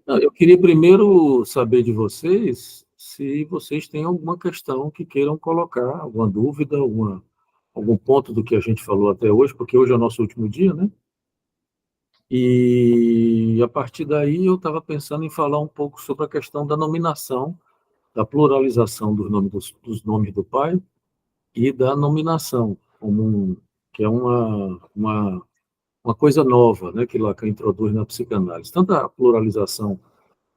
Não, eu queria primeiro saber de vocês se vocês têm alguma questão que queiram colocar, alguma dúvida, algum ponto do que a gente falou até hoje, porque hoje é o nosso último dia, né? E a partir daí eu estava pensando em falar um pouco sobre a questão da nominação, da pluralização dos nomes do pai e da nominação, que é uma coisa nova, né, que Lacan introduz na psicanálise. Tanto a pluralização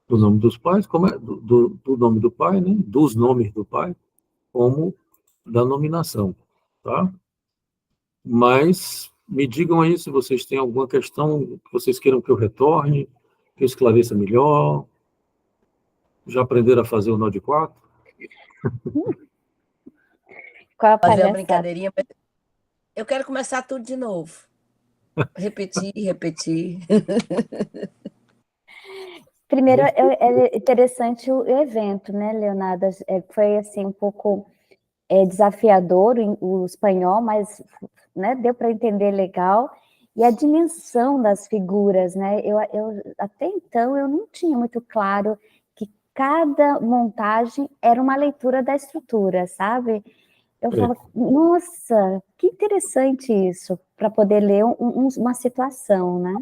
do nome dos pais, como do nome do pai, né, dos nomes do pai, como da nominação, tá? Mas me digam aí se vocês têm alguma questão que vocês queiram que eu retorne, que eu esclareça melhor. Já aprenderam a fazer o nó de quatro? Qual a Fazer uma palhaçada? brincadeirinha. Eu quero começar tudo de novo. Repetir, repetir. Primeiro, é interessante o evento, né, Leonardo? Foi, assim, um pouco desafiador o espanhol, mas, né, deu para entender legal. E a dimensão das figuras, né? Até então, eu não tinha muito claro que cada montagem era uma leitura da estrutura, sabe? Eu falo, nossa, que interessante isso, para poder ler uma situação, né?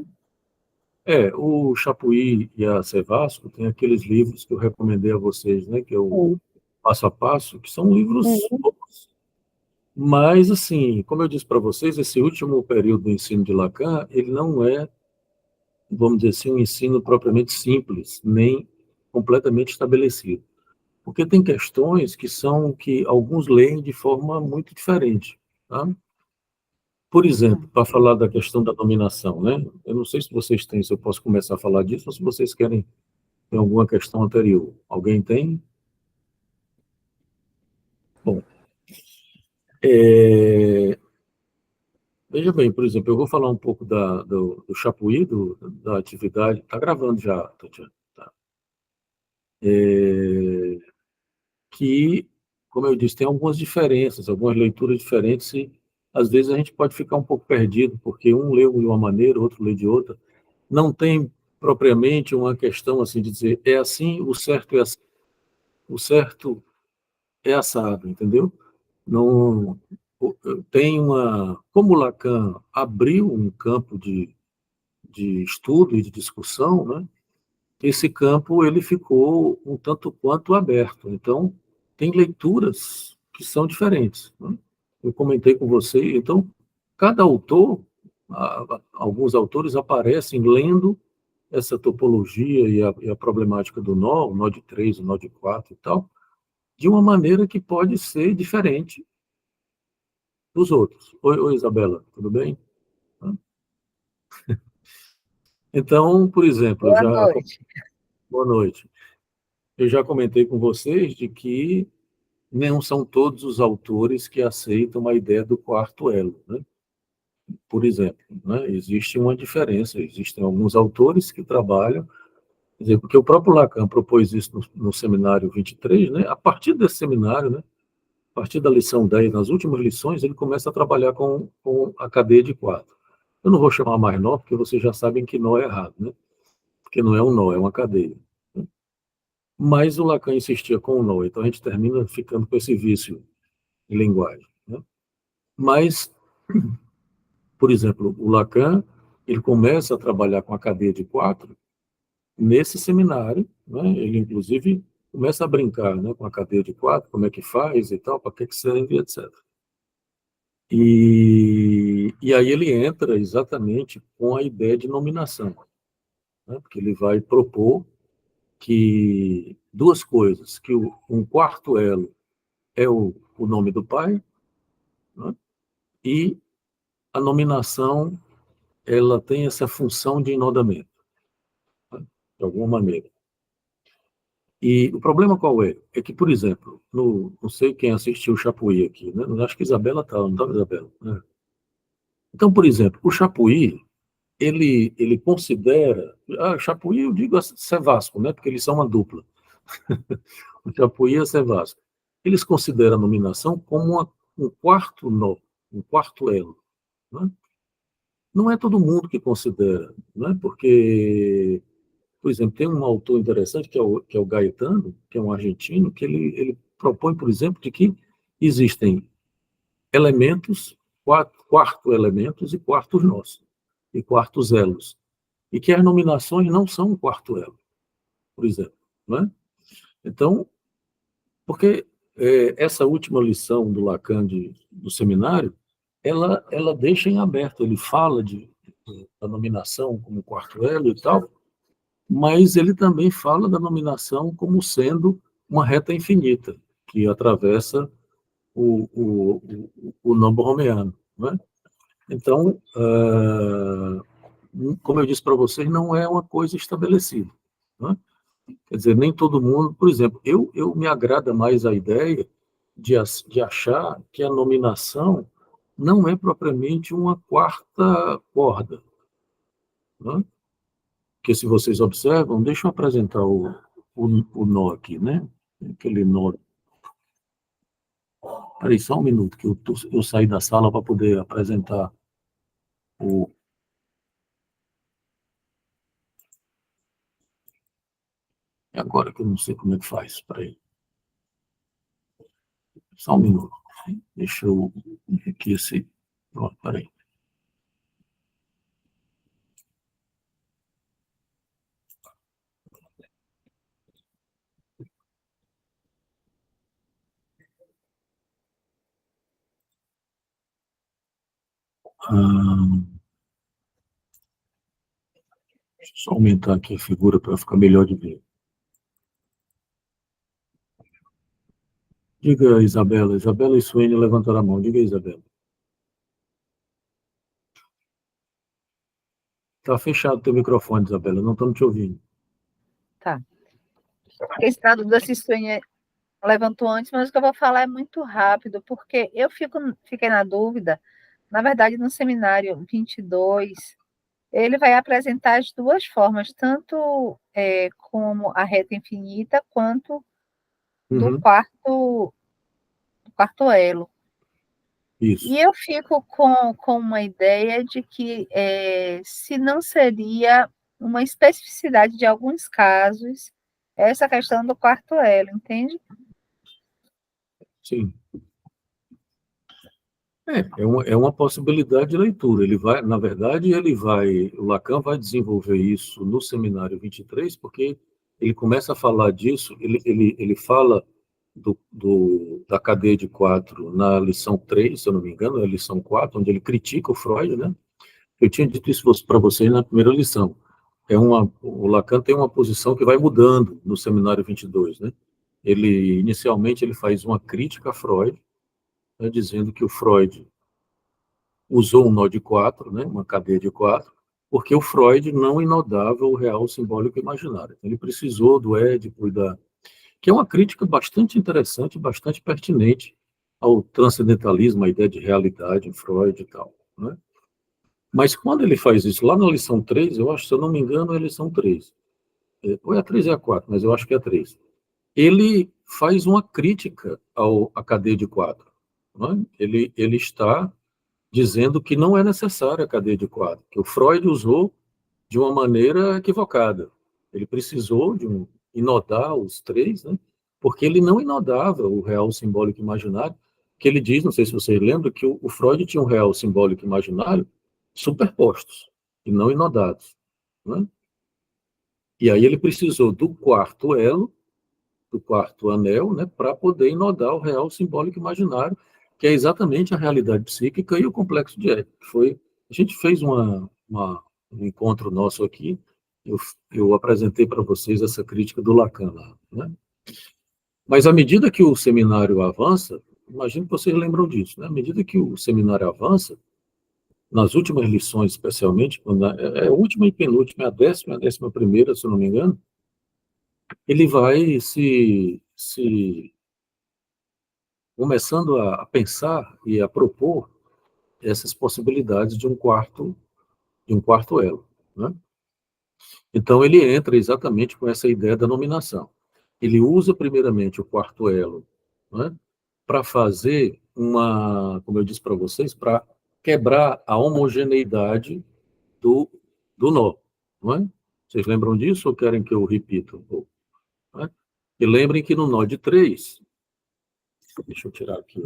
O Chapuí e a Sevasco tem aqueles livros que eu recomendei a vocês, né, que é o Passo a Passo, que são livros bons. Mas, assim, como eu disse para vocês, esse último período do ensino de Lacan, ele não é, vamos dizer assim, um ensino propriamente simples, nem completamente estabelecido. Porque tem questões que alguns leem de forma muito diferente, tá? Por exemplo, para falar da questão da dominação, né? Eu não sei se vocês têm, se eu posso começar a falar disso, ou se vocês querem ter alguma questão anterior. Alguém tem? Bom, veja bem, por exemplo, eu vou falar um pouco do Chapuí, da atividade. Está gravando já, Tatiana. Tá. Que, como eu disse, tem algumas diferenças, algumas leituras diferentes, e às vezes a gente pode ficar um pouco perdido, porque um leu de uma maneira, outro lê de outra. Não tem propriamente uma questão assim de dizer é assim, o certo é assim, o certo é assado, entendeu? Não tem como Lacan abriu um campo de estudo e de discussão, né? Esse campo ele ficou um tanto quanto aberto. Então, tem leituras que são diferentes, né? Eu comentei com você. Então, cada autor, alguns autores aparecem lendo essa topologia e a problemática do nó, o nó de 3, o nó de 4 e tal, de uma maneira que pode ser diferente dos outros. Oi, Isabela, tudo bem? Então, por exemplo, Boa noite. boa noite. Eu já comentei com vocês de que não são todos os autores que aceitam a ideia do quarto elo, né? Por exemplo, né? Existe uma diferença, existem alguns autores que trabalham, quer dizer, porque o próprio Lacan propôs isso no seminário 23, né? A partir desse seminário, né? A partir da lição 10, nas últimas lições, ele começa a trabalhar com a cadeia de quatro. Eu não vou chamar mais nó, porque vocês já sabem que nó é errado, né? Porque não é um nó, é uma cadeia. Mas o Lacan insistia com o nó, então a gente termina ficando com esse vício em linguagem, né? Mas, por exemplo, o Lacan, ele começa a trabalhar com a cadeia de quatro nesse seminário, né? Ele, inclusive, começa a brincar, né, com a cadeia de quatro, como é que faz e tal, para que serve, etc. E aí ele entra exatamente com a ideia de nominação, né? Porque ele vai propor que duas coisas, que um quarto elo é o nome do pai, né? E a nominação ela tem essa função de enodamento, né? De alguma maneira. E o problema qual é? É que, por exemplo, não sei quem assistiu o Chapuí aqui, né? Acho que Isabela está, não estava, Isabela? Né? Então, por exemplo, o Chapuí, ele considera, Chapuí eu digo Sevasco, né? Porque eles são uma dupla. O Chapuí e a Sevasco. Eles consideram a nominação como um quarto nó, um quarto elo, né? Não é todo mundo que considera, né? Porque Por exemplo, tem um autor interessante, que é o Gaetano, que é um argentino, que ele propõe, por exemplo, de que existem elementos, quarto elementos e quartos nossos, e quartos elos, e que as nominações não são um quarto elo, por exemplo, né? Então, porque essa última lição do Lacan do seminário, ela deixa em aberto, ele fala da nominação como quarto elo e tal, mas ele também fala da nominação como sendo uma reta infinita, que atravessa o numbo romeano, né? Então, como eu disse para vocês, não é uma coisa estabelecida, né? Quer dizer, nem todo mundo... Por exemplo, eu me agrada mais a ideia de achar que a nominação não é propriamente uma quarta corda, né? Porque se vocês observam, deixa eu apresentar o nó aqui, né? Aquele nó. Peraí, só um minuto, que eu saí da sala para poder apresentar o... É agora que eu não sei como é que faz. Peraí, só um minuto. Deixa eu ver aqui esse... Pronto, peraí. Deixa eu só aumentar aqui a figura para ficar melhor de ver. Diga, Isabela. Isabela e Suene levantaram a mão. Diga, Isabela. Está fechado o teu microfone, Isabela. Não estamos te ouvindo. Tá. Esse dado da Cissuene levantou antes, mas o que eu vou falar é muito rápido, porque eu fiquei na dúvida. Na verdade, no seminário 22, ele vai apresentar as duas formas, tanto como a reta infinita, quanto do quarto elo. Isso. E eu fico com uma ideia de que se não seria uma especificidade de alguns casos essa questão do quarto elo, entende? Sim. É uma possibilidade de leitura. Ele vai, na verdade, o Lacan vai desenvolver isso no seminário 23, porque ele começa a falar disso, ele fala da cadeia de quatro na lição 3, se eu não me engano, é a lição 4, onde ele critica o Freud, né? Eu tinha dito isso para vocês na primeira lição. O Lacan tem uma posição que vai mudando no seminário 22, né? Inicialmente, ele faz uma crítica a Freud, né, dizendo que o Freud usou um nó de quatro, né, uma cadeia de quatro, porque o Freud não inodava o real simbólico imaginário. Ele precisou do Édipo que é uma crítica bastante interessante, bastante pertinente ao transcendentalismo, à ideia de realidade em Freud e tal, né? Mas quando ele faz isso, lá na lição 3, eu acho, se eu não me engano, é a lição 3. Ou é a 3 ou é a 4, mas eu acho que é a 3. Ele faz uma crítica à cadeia de quatro, né? Ele está dizendo que não é necessária a cadeia de quatro, que o Freud usou de uma maneira equivocada. Ele precisou inodar os três, né? Porque ele não inodava o real simbólico imaginário, que ele diz, não sei se vocês lembram, que o Freud tinha um real simbólico imaginário superpostos e não inodados, né? E aí ele precisou do quarto elo, do quarto anel, né, para poder inodar o real simbólico imaginário, que é exatamente a realidade psíquica e o complexo de Édipo. A gente fez um encontro nosso aqui, eu apresentei para vocês essa crítica do Lacan lá, né? Mas à medida que o seminário avança, imagino que vocês lembram disso, né? À medida que o seminário avança, nas últimas lições especialmente, a última e penúltima, a 10ª e a 11ª, se eu não me engano, ele vai se começando a pensar e a propor essas possibilidades de um quarto elo, né? Então ele entra exatamente com essa ideia da nominação. Ele usa primeiramente o quarto elo, né, para fazer como eu disse para vocês, para quebrar a homogeneidade do nó, não é? Vocês lembram disso ou querem que eu repita um pouco? Né? E lembrem que no nó de 3, deixa eu tirar aqui.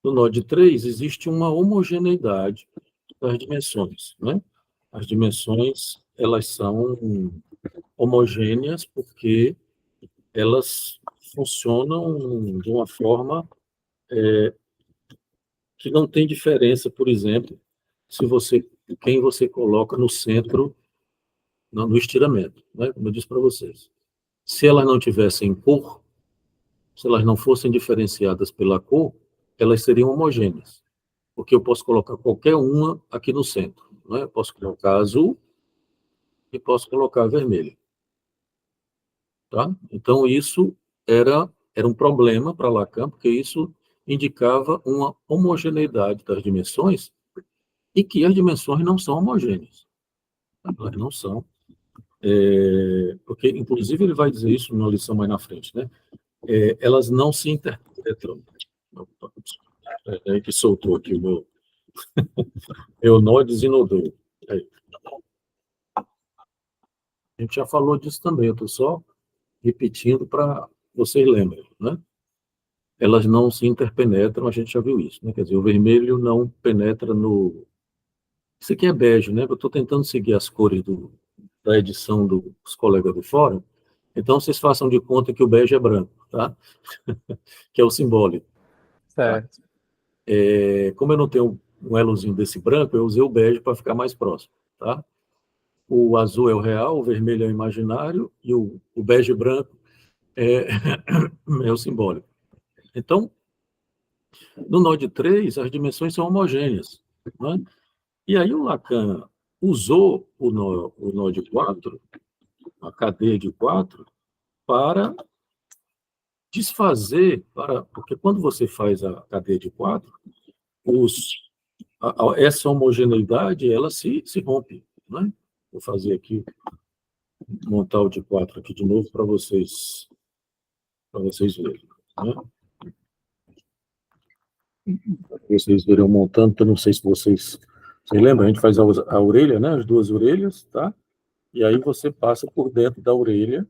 No nó de 3 existe uma homogeneidade das dimensões, né? As dimensões, elas são homogêneas porque elas funcionam de uma forma que não tem diferença, por exemplo, quem você coloca no centro, no estiramento, né? Como eu disse para vocês. Se elas não tivessem cor, se elas não fossem diferenciadas pela cor, elas seriam homogêneas, porque eu posso colocar qualquer uma aqui no centro, né? Eu posso colocar azul e posso colocar vermelho, tá? Então isso era um problema para Lacan, porque isso indicava uma homogeneidade das dimensões e que as dimensões não são homogêneas. Elas não são. Porque, inclusive, ele vai dizer isso numa lição mais na frente, né? Elas não se interpretam. Que soltou aqui o meu. Eu nó desinodou. A gente já falou disso também, eu estou só repetindo para vocês lembrem, né? Elas não se interpenetram, a gente já viu isso, né? Quer dizer, o vermelho não penetra no. Isso aqui é bege, né? Eu estou tentando seguir as cores da edição dos colegas do fórum, então vocês façam de conta que o bege é branco, tá? Que é o simbólico. Certo. Tá? Como eu não tenho um elozinho desse branco, eu usei o bege para ficar mais próximo, tá? O azul é o real, o vermelho é o imaginário e o bege branco é o simbólico. Então, no nó de 3, as dimensões são homogêneas, né? E aí o Lacan usou o nó de 4, a cadeia de 4, para desfazer, porque quando você faz a cadeia de 4, essa homogeneidade ela se rompe, né? Vou fazer aqui, montar o de 4 aqui de novo para vocês verem, né? Vocês verem montando, que eu não sei se vocês lembram, a gente faz a orelha, né? As duas orelhas, tá? E aí você passa por dentro da orelha,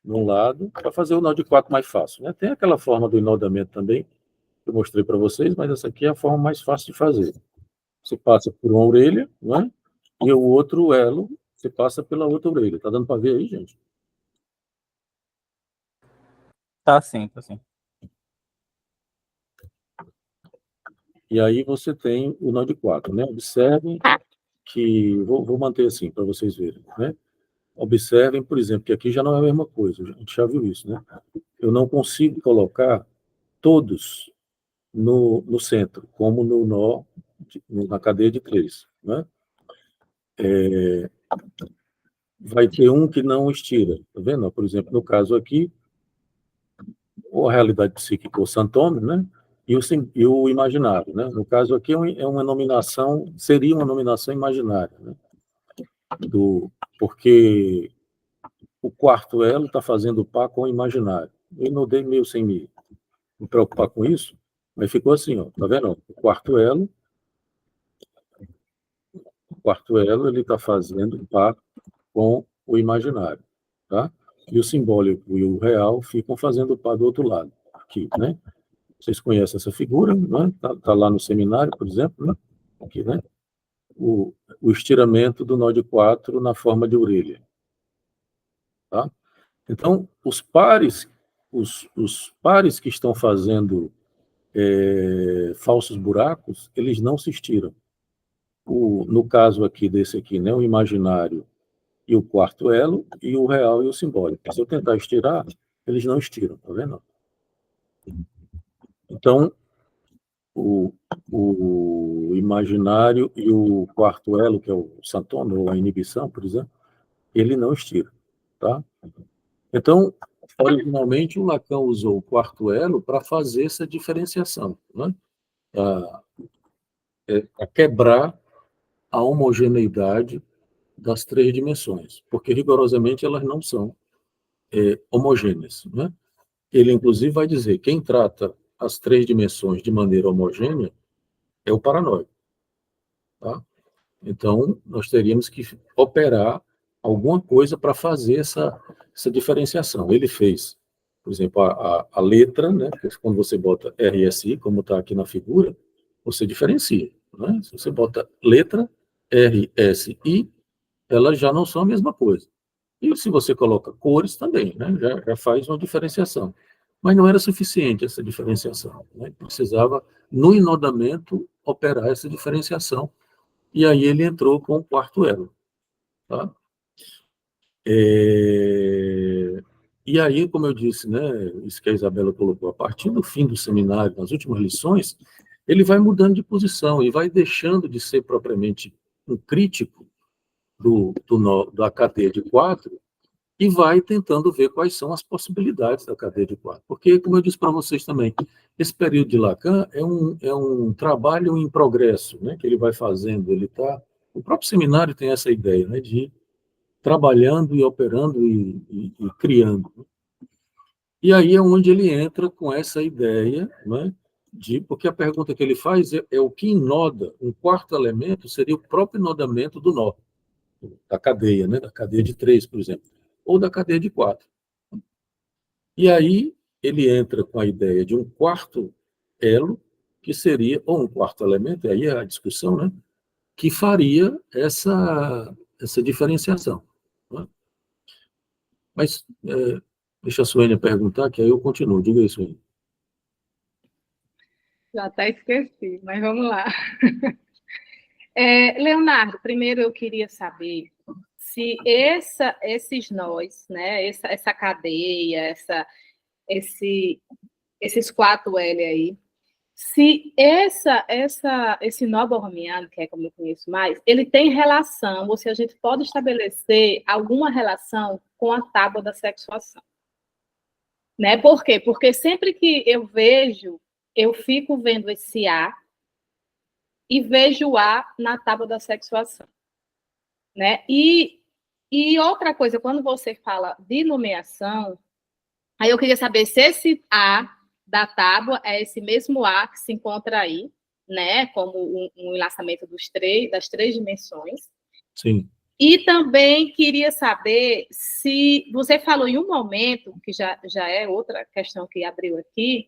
num lado, para fazer o nó de 4 mais fácil, né? Tem aquela forma do enodamento também, que eu mostrei para vocês, mas essa aqui é a forma mais fácil de fazer. Você passa por uma orelha, né? E o outro elo, você passa pela outra orelha. Tá dando para ver aí, gente? Tá sim, tá sim. E aí você tem o nó de 4, né? Observem que... Vou manter assim, para vocês verem, né? Observem, por exemplo, que aqui já não é a mesma coisa. A gente já viu isso, né? Eu não consigo colocar todos no centro, como no nó, na cadeia de 3, né? Vai ter um que não estira, tá vendo? Por exemplo, no caso aqui, ou a realidade psíquica, o santômio, né? E o imaginário, né? No caso aqui é uma nominação, seria uma nominação imaginária, né? Porque o quarto elo está fazendo par com o imaginário. Eu não dei meio sem me preocupar com isso, mas ficou assim, ó, tá vendo? O quarto elo ele está fazendo par com o imaginário, tá? E o simbólico e o real ficam fazendo par do outro lado, aqui, né? Vocês conhecem essa figura, né? Tá lá no seminário, por exemplo, né? Aqui, né? O estiramento do nó de 4 na forma de orelha, tá? Então, os pares que estão fazendo falsos buracos, eles não se estiram. No caso aqui desse aqui, né? O imaginário e o quarto elo, e o real e o simbólico. Se eu tentar estirar, eles não estiram, tá vendo? Então, o imaginário e o quarto elo, que é o santômio, ou a inibição, por exemplo, ele não estira, tá? Então, originalmente, o Lacan usou o quarto elo para fazer essa diferenciação, né? A quebrar a homogeneidade das 3 dimensões, porque rigorosamente elas não são homogêneas, né? Ele, inclusive, vai dizer quem trata as 3 dimensões de maneira homogênea é o paranoico, tá? Então, nós teríamos que operar alguma coisa para fazer essa diferenciação. Ele fez, por exemplo, a letra, né? Quando você bota RSI, como está aqui na figura, você diferencia. Né? Se você bota letra RSI, elas já não são a mesma coisa. E se você coloca cores também, né? já faz uma diferenciação. Mas não era suficiente essa diferenciação. Né? Precisava, no enodamento, operar essa diferenciação. E aí ele entrou com o quarto elo. Tá? E aí, como eu disse, né, isso que a Isabela colocou, a partir do fim do seminário, nas últimas lições, ele vai mudando de posição e vai deixando de ser propriamente um crítico da cadeia de 4 e vai tentando ver quais são as possibilidades da cadeia de 4. Porque, como eu disse para vocês também, esse período de Lacan é um trabalho em progresso, né, que ele vai fazendo. O próprio seminário tem essa ideia, né, de ir trabalhando e operando e criando. E aí é onde ele entra com essa ideia, né, porque a pergunta que ele faz é o que inoda. Um quarto elemento seria o próprio enodamento do nó, da cadeia, né, da cadeia de 3, por exemplo, ou da cadeia de 4. E aí ele entra com a ideia de um quarto elo, que seria, ou um quarto elemento, e aí é a discussão, né, que faria essa diferenciação. Né? Mas deixa a Suênia perguntar, que aí eu continuo. Diga isso aí. Já até esqueci, mas vamos lá. Leonardo, primeiro eu queria saber se esses nós, né, essa cadeia, esses 4L aí, se esse nó borromiano, que é como eu conheço mais, ele tem relação, ou se a gente pode estabelecer alguma relação com a tábua da sexuação. Né? Por quê? Porque sempre que eu vejo, eu fico vendo esse A e vejo o A na tábua da sexuação. Né? E outra coisa, quando você fala de nomeação, aí eu queria saber se esse A da tábua é esse mesmo A que se encontra aí, né? Como um enlaçamento das 3 dimensões. Sim. E também queria saber se você falou em um momento, que já é outra questão que abriu aqui,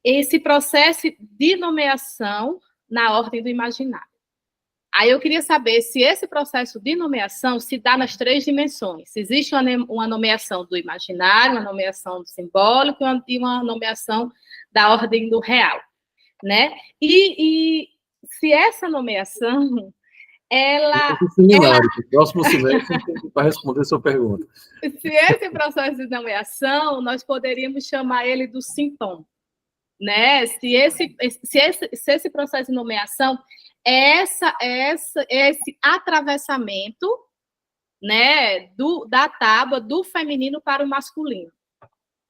esse processo de nomeação na ordem do imaginário. Aí eu queria saber se esse processo de nomeação se dá nas 3 dimensões. Se existe uma nomeação do imaginário, uma nomeação do simbólico e uma nomeação da ordem do real. Né? E se essa nomeação... O próximo semestre para responder a sua pergunta. Se esse processo de nomeação, nós poderíamos chamar ele do sintoma, né? Se esse processo de nomeação é esse atravessamento, né, da tábua do feminino para o masculino.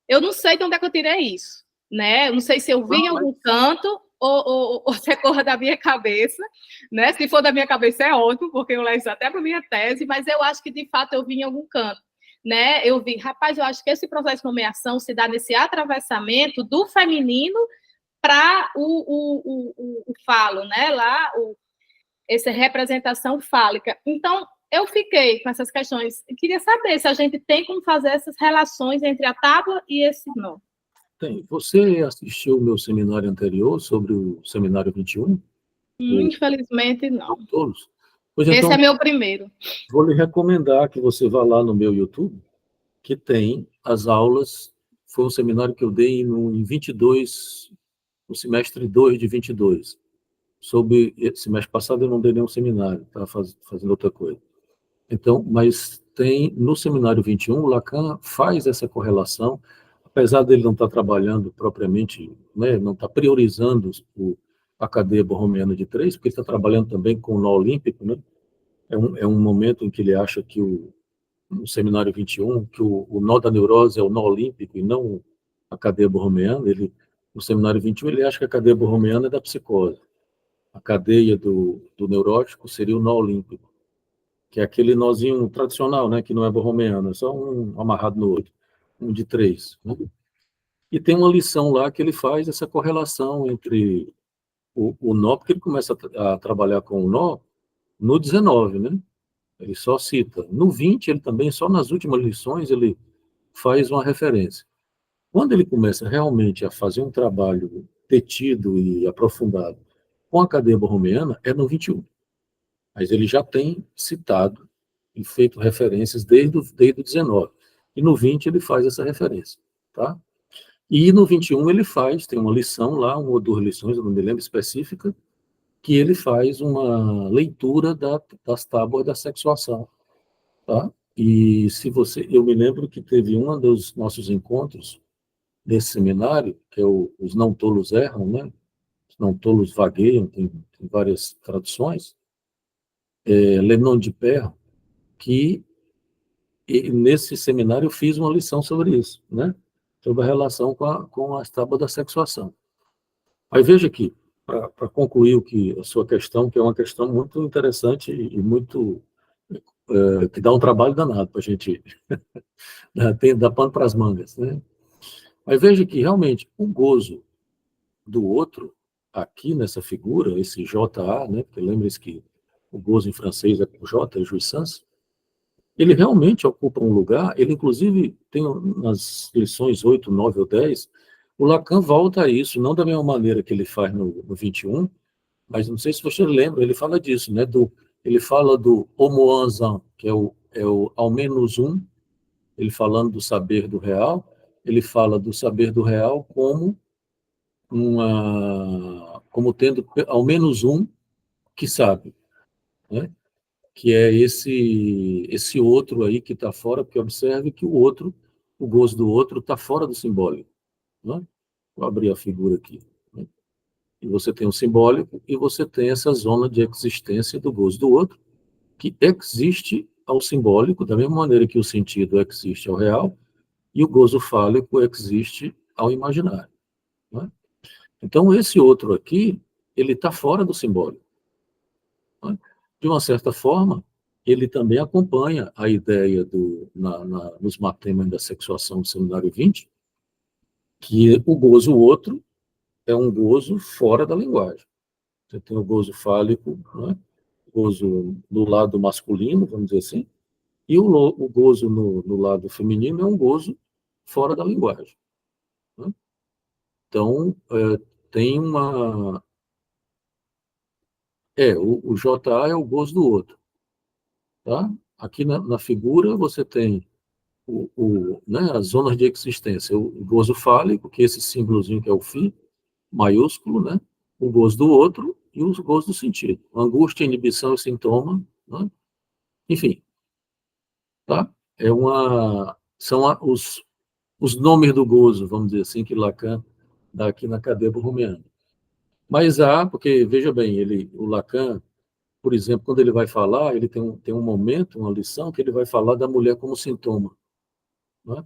Eu não sei de onde é que eu tirei isso, né? Eu não sei se eu vi em algum canto ou se é coisa da minha cabeça, né? Se for da minha cabeça é ótimo, porque eu levo isso até para a minha tese, mas eu acho que, de fato, eu vi em algum canto, né? Eu vi, rapaz, eu acho que esse processo de nomeação se dá nesse atravessamento do feminino para o falo, né? Lá, essa representação fálica. Então, eu fiquei com essas questões. Eu queria saber se a gente tem como fazer essas relações entre a tábua e esse nó. Tem. Você assistiu o meu seminário anterior sobre o seminário 21? Infelizmente, não. Todos? Pois esse então, é meu primeiro. Vou lhe recomendar que você vá lá no meu YouTube, que tem as aulas. Foi um seminário que eu dei em 22, no semestre 2 de 22. Semestre passado eu não dei nenhum seminário, estava fazendo outra coisa. Então, mas tem no seminário 21, Lacan faz essa correlação, apesar dele não estar trabalhando propriamente, né, não estar priorizando a cadeia borromiana de 3, porque ele está trabalhando também com o nó olímpico, né? É um momento em que ele acha que no seminário 21, que o nó da neurose é o nó olímpico e não a cadeia borromiana. No seminário 21, ele acha que a cadeia borromiana é da psicose. A cadeia do neurótico seria o nó olímpico, que é aquele nozinho tradicional, né, que não é borromiano, é só um amarrado no outro, um de 3. Né? E tem uma lição lá que ele faz essa correlação entre o nó, porque ele começa a trabalhar com o nó no 19, né? Ele só cita. No 20, ele também, só nas últimas lições, ele faz uma referência. Quando ele começa realmente a fazer um trabalho detido e aprofundado com a cadeia borromeana, é no 21. Mas ele já tem citado e feito referências desde o 19. E no 20 ele faz essa referência, tá? E no 21 ele tem uma lição lá, uma ou duas lições, eu não me lembro específica, que ele faz uma leitura das tábuas da sexuação, tá? E eu me lembro que teve um dos nossos encontros nesse seminário, que é os não tolos erram, né? Os não tolos vagueiam, tem várias traduções, Lenon de Perre, que nesse seminário eu fiz uma lição sobre isso, né? Sobre a relação com as tábuas da sexuação. Aí veja aqui, para concluir a sua questão, que é uma questão muito interessante e muito que dá um trabalho danado para a gente dar pano para as mangas, né? Mas veja que realmente o gozo do outro aqui nessa figura, esse JA, né? Porque lembre-se que o gozo em francês é com J, é jouissance. Ele realmente ocupa um lugar, ele inclusive tem nas lições 8, 9 ou 10, o Lacan volta a isso, não da mesma maneira que ele faz no 21, mas não sei se você lembra, ele fala disso, né? Ele fala do homo ansam, que é o ao menos um, ele falando do saber do real, ele fala do saber do real como tendo ao menos um que sabe, né? Que é esse outro aí que está fora, porque observe que o gozo do outro está fora do simbólico, né? Vou abrir a figura aqui, né? E você tem o simbólico e você tem essa zona de existência do gozo do outro, que existe ao simbólico, da mesma maneira que o sentido existe ao real, e o gozo fálico existe ao imaginário, né? Então, esse outro aqui, ele está fora do simbólico, né? De uma certa forma, ele também acompanha a ideia nos matemas da sexuação do seminário 20, que o gozo outro é um gozo fora da linguagem. Você tem o gozo fálico, né? O gozo no lado masculino, vamos dizer assim, e o gozo no lado feminino é um gozo fora da linguagem, né? Então, tem uma... o JA é o gozo do outro, tá? Aqui na figura você tem né, as zonas de existência, o gozo fálico, que é esse símbolozinho que é o φ, maiúsculo, né? O gozo do outro e o gozo do sentido. Angústia, inibição e sintoma, né? Enfim, tá? São os nomes do gozo, vamos dizer assim, que Lacan dá aqui na cadeia borromeana. Mas porque, veja bem, o Lacan, por exemplo, quando ele vai falar, ele tem um momento, uma lição, que ele vai falar da mulher como sintoma, né?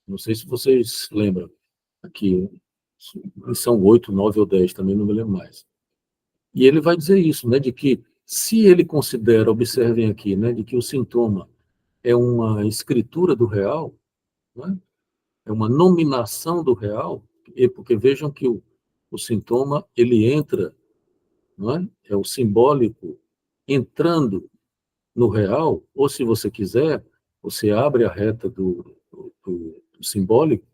Não sei se vocês lembram, aqui, lição 8, 9 ou 10, também não me lembro mais. E ele vai dizer isso, né, de que se ele considera, observem aqui, né, de que o sintoma é uma escritura do real, né, é uma nominação do real, porque vejam que o sintoma, ele entra, não é o simbólico entrando no real, ou se você quiser, você abre a reta do simbólico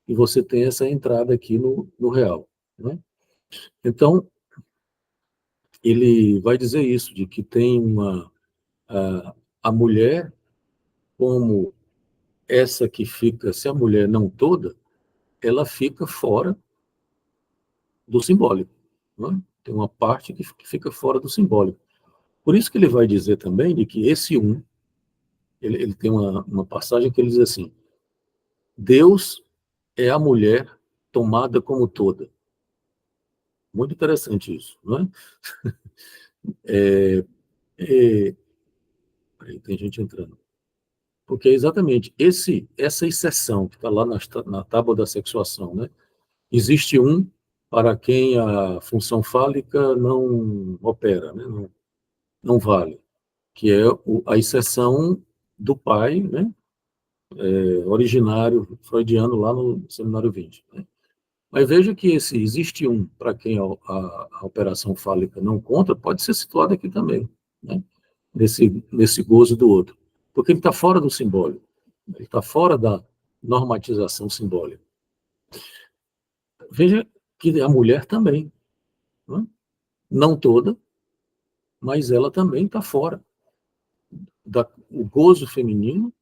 e você tem essa entrada aqui no real, né? Então, ele vai dizer isso, de que tem a mulher como essa que fica, se a mulher não toda, ela fica fora do simbólico, né? Tem uma parte que fica fora do simbólico. Por isso que ele vai dizer também de que esse ele tem uma passagem que ele diz assim: Deus é a mulher tomada como toda. Muito interessante isso, não é? Tem gente entrando. Porque é exatamente essa exceção que está lá na tábua da sexuação, né? Existe para quem a função fálica não opera, né? Não vale, que é a exceção do pai, né? Originário freudiano lá no seminário 20, né? Mas veja que esse existe um, para quem a operação fálica não conta, pode ser situado aqui também, né? Nesse gozo do outro. Porque ele está fora do simbólico, ele está fora da normatização simbólica. Veja que a mulher também, né? Não toda, mas ela também está fora o gozo feminino,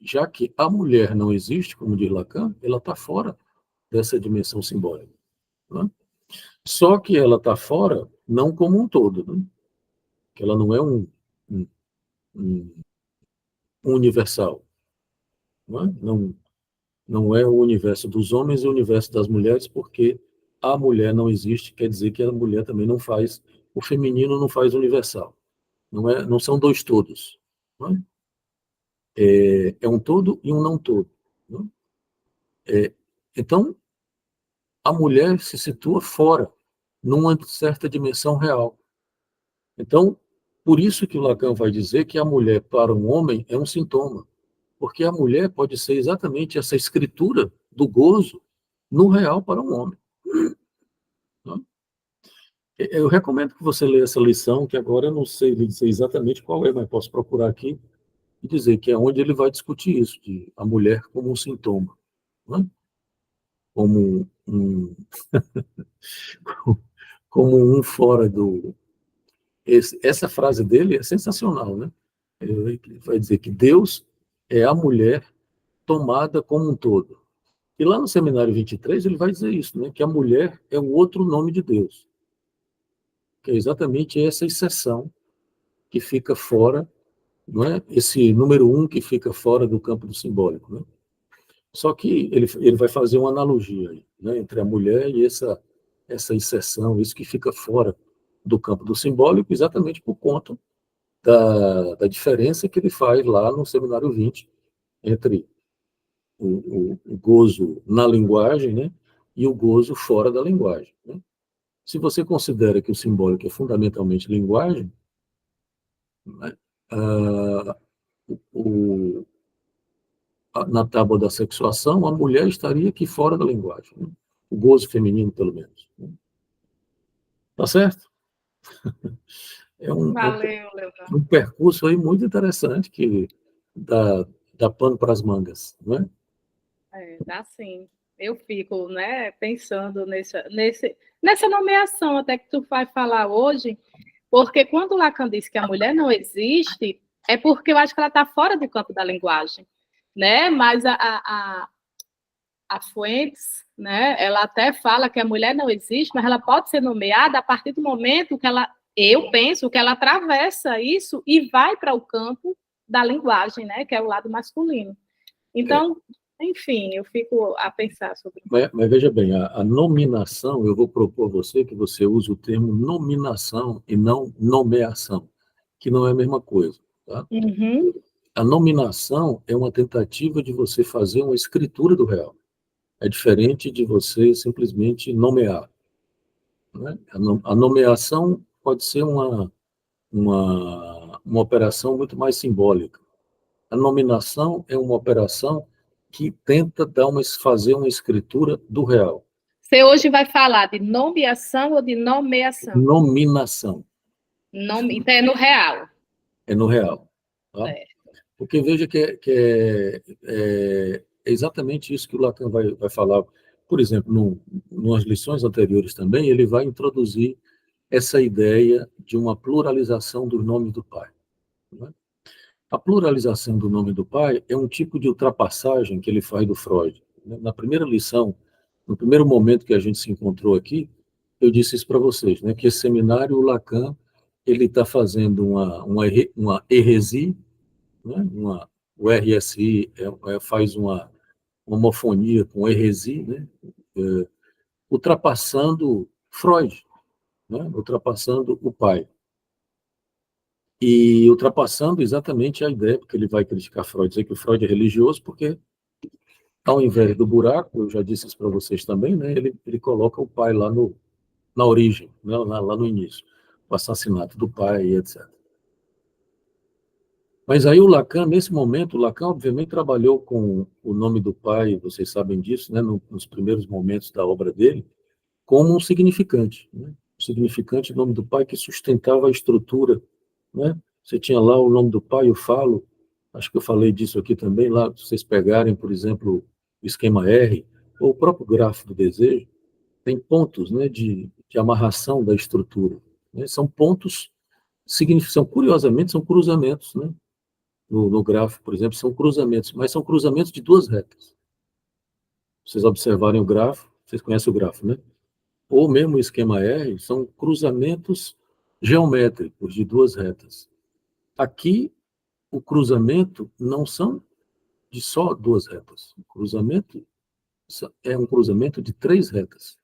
já que a mulher não existe, como diz Lacan, ela está fora dessa dimensão simbólica, né? Só que ela está fora, não como um todo, né? Que ela não é um, um universal, né? Não é o universo dos homens e o universo das mulheres, porque a mulher não existe, quer dizer que a mulher também não faz, o feminino não faz universal. Não são dois todos, né? É um todo e um não todo, né? Então, a mulher se situa fora, numa certa dimensão real. Então, por isso que o Lacan vai dizer que a mulher para um homem é um sintoma, porque a mulher pode ser exatamente essa escritura do gozo no real para um homem, né? Eu recomendo que você leia essa lição, que agora eu não sei dizer exatamente qual é, mas posso procurar aqui e dizer que é onde ele vai discutir isso, de a mulher como um sintoma, né? Como como um fora do... Essa frase dele é sensacional, né? Ele vai dizer que Deus é a mulher tomada como um todo. E lá no Seminário 23 ele vai dizer isso, né? Que a mulher é o outro nome de Deus, que é exatamente essa exceção que fica fora, não é? Esse número um que fica fora do campo do simbólico, né? Só que ele vai fazer uma analogia aí, né? Entre a mulher e essa exceção, isso que fica fora do campo do simbólico, exatamente por conta da diferença que ele faz lá no Seminário 20 entre o gozo na linguagem, né, e o gozo fora da linguagem, né? Se você considera que o simbólico é fundamentalmente linguagem, né, ah, na tábua da sexuação, a mulher estaria aqui fora da linguagem, né? O gozo feminino, pelo menos, né? Tá certo? É Valeu, Leonardo. um percurso aí muito interessante que dá pano para as mangas, né? Dá sim. Eu fico, né, pensando nessa nomeação até que tu vai falar hoje, porque quando o Lacan diz que a mulher não existe, é porque eu acho que ela está fora do campo da linguagem, né? Mas a Fuentes, né, ela até fala que a mulher não existe, mas ela pode ser nomeada a partir do momento que eu penso que ela atravessa isso e vai para o campo da linguagem, né, que é o lado masculino. Então, enfim, eu fico a pensar sobre isso. Mas veja bem, a nominação, eu vou propor a você que você use o termo nominação e não nomeação, que não é a mesma coisa, tá? Uhum. A nominação é uma tentativa de você fazer uma escritura do real. É diferente de você simplesmente nomear, né? A nomeação pode ser uma operação muito mais simbólica. A nominação é uma operação que tenta fazer uma escritura do real. Você hoje vai falar de nomeação ou de nomeação? Nominação. Então é no real. É no real. Tá? É. Porque veja que é exatamente isso que o Lacan vai falar. Por exemplo, nas lições anteriores também, ele vai introduzir essa ideia de uma pluralização dos nomes do Pai, né? A pluralização do nome do Pai é um tipo de ultrapassagem que ele faz do Freud. Na primeira lição, no primeiro momento que a gente se encontrou aqui, eu disse isso para vocês, né, que esse seminário, o Lacan, ele está fazendo uma heresia, né, o RSI faz uma homofonia com heresia, né, ultrapassando Freud, né, ultrapassando o pai. E ultrapassando exatamente a ideia, porque ele vai criticar Freud, dizer que o Freud é religioso, porque, ao invés do buraco, eu já disse isso para vocês também, né, ele coloca o pai lá na origem, né, lá no início, o assassinato do pai, etc. Mas aí o Lacan, nesse momento, o Lacan obviamente trabalhou com o nome do pai, vocês sabem disso, né, nos primeiros momentos da obra dele, como um significante, né? O significante do nome do pai que sustentava a estrutura, né? Você tinha lá o nome do pai, eu falo, acho que eu falei disso aqui também, lá, se vocês pegarem, por exemplo, o esquema R, ou o próprio grafo do desejo, tem pontos, né, de amarração da estrutura, né? São pontos, curiosamente, são cruzamentos, né? No gráfico, por exemplo, são cruzamentos, mas são cruzamentos de duas retas. Vocês observarem o gráfico, vocês conhecem o gráfico, né? Ou mesmo o esquema R, são cruzamentos geométricos de duas retas. Aqui, o cruzamento não são de só duas retas. O cruzamento é um cruzamento de três retas.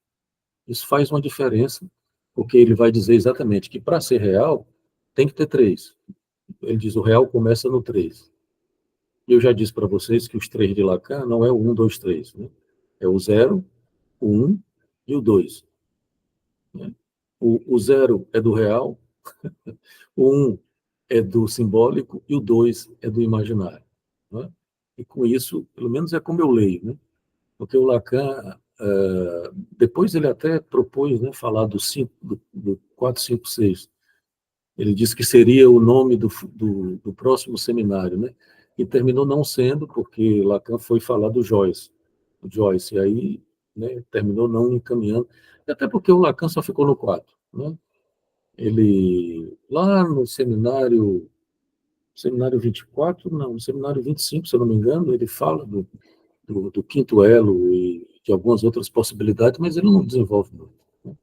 Isso faz uma diferença, porque ele vai dizer exatamente que para ser real, tem que ter três. Ele diz, o real começa no 3. E eu já disse para vocês que os 3 de Lacan não é o 1, 2, 3. Né? É o 0, o 1 e o 2. Né? O 0 é do real, o 1 é do simbólico e o 2 é do imaginário. Né? E com isso, pelo menos é como eu leio, né? Porque o Lacan, depois ele até propôs, né, falar do 4, 5, 6. Ele disse que seria o nome do próximo seminário, né? E terminou não sendo, porque Lacan foi falar do Joyce. E aí, né, terminou não encaminhando, até porque o Lacan só ficou no 4. Né? Ele, lá no seminário 24, não, no seminário 25, se eu não me engano, ele fala do quinto elo e de algumas outras possibilidades, mas ele não desenvolve muito. Né?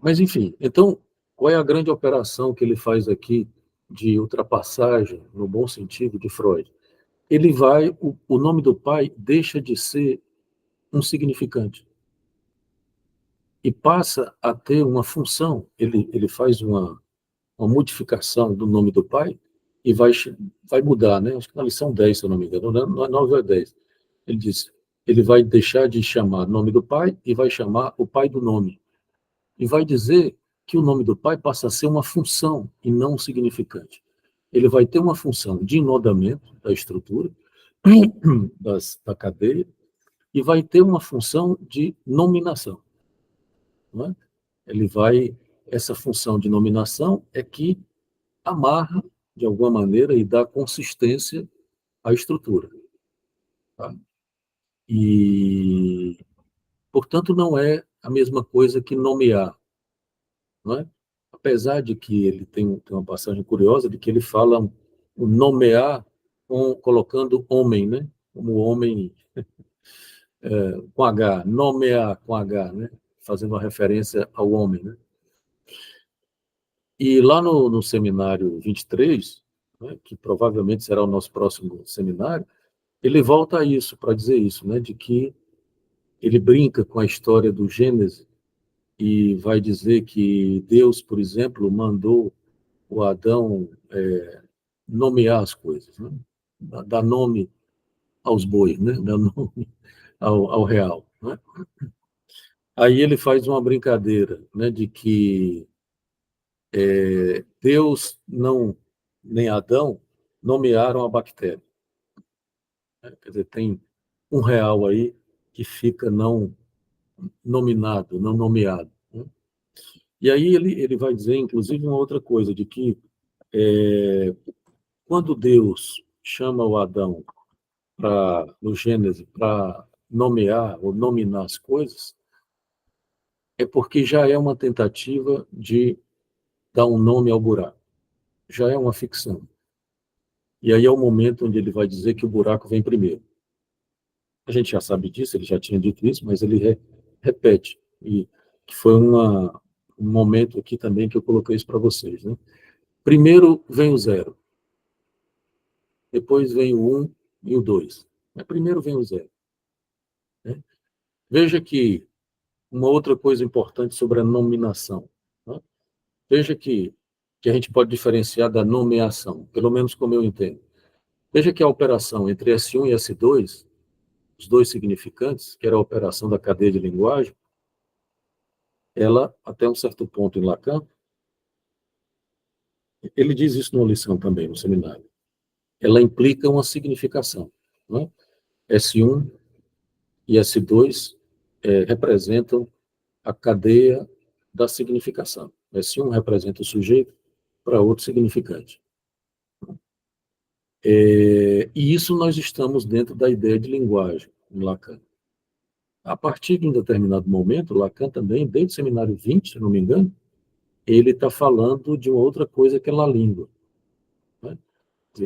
Mas, enfim, então, qual é a grande operação que ele faz aqui de ultrapassagem, no bom sentido, de Freud? Ele vai, o nome do pai deixa de ser um significante e passa a ter uma função. Ele faz uma modificação do nome do pai e vai mudar, né? Acho que na lição 10, se eu não me engano, não é 9 ou 10. Ele diz, ele vai deixar de chamar nome do pai e vai chamar o pai do nome. E vai dizer que o nome do pai passa a ser uma função e não um significante. Ele vai ter uma função de enodamento da estrutura, da cadeia, e vai ter uma função de nominação. Não é? Essa função de nominação é que amarra, de alguma maneira, e dá consistência à estrutura. Tá? E, portanto, não é a mesma coisa que nomear. Não é? Apesar de que ele tem uma passagem curiosa, de que ele fala o nomear colocando homem, né? Como homem com H, nomear com H, né? Fazendo uma referência ao homem. Né? E lá no seminário 23, né, que provavelmente será o nosso próximo seminário, ele volta a isso, para dizer isso, né, de que ele brinca com a história do Gênesis e vai dizer que Deus, por exemplo, mandou o Adão nomear as coisas, né? Dar nome aos bois, né? Dar nome ao real. Né? Aí ele faz uma brincadeira, né, de que Deus não, nem Adão, nomearam a bactéria. Quer dizer, tem um real aí que fica não nominado, não nomeado. Né? E aí ele vai dizer, inclusive, uma outra coisa, de que quando Deus chama o Adão no Gênesis para nomear ou nominar as coisas, é porque já é uma tentativa de dar um nome ao buraco. Já é uma ficção. E aí é o momento onde ele vai dizer que o buraco vem primeiro. A gente já sabe disso, ele já tinha dito isso, mas ele repete. E que foi um momento aqui também que eu coloquei isso para vocês. Né? Primeiro vem o 0. Depois vem o 1 e o 2. Mas primeiro vem o 0. Né? Veja que uma outra coisa importante sobre a nominação. Né? Veja que a gente pode diferenciar da nomeação, pelo menos como eu entendo. Veja que a operação entre S1 e S2, os dois significantes, que era a operação da cadeia de linguagem, ela, até um certo ponto em Lacan, ele diz isso numa lição também, no seminário. Ela implica uma significação. Não é? S1 e S2 representam a cadeia da significação. S1 representa o sujeito para outro significante. E isso nós estamos dentro da ideia de linguagem, em Lacan. A partir de um determinado momento, Lacan também, desde o seminário 20, se não me engano, ele está falando de uma outra coisa que é a língua. Né?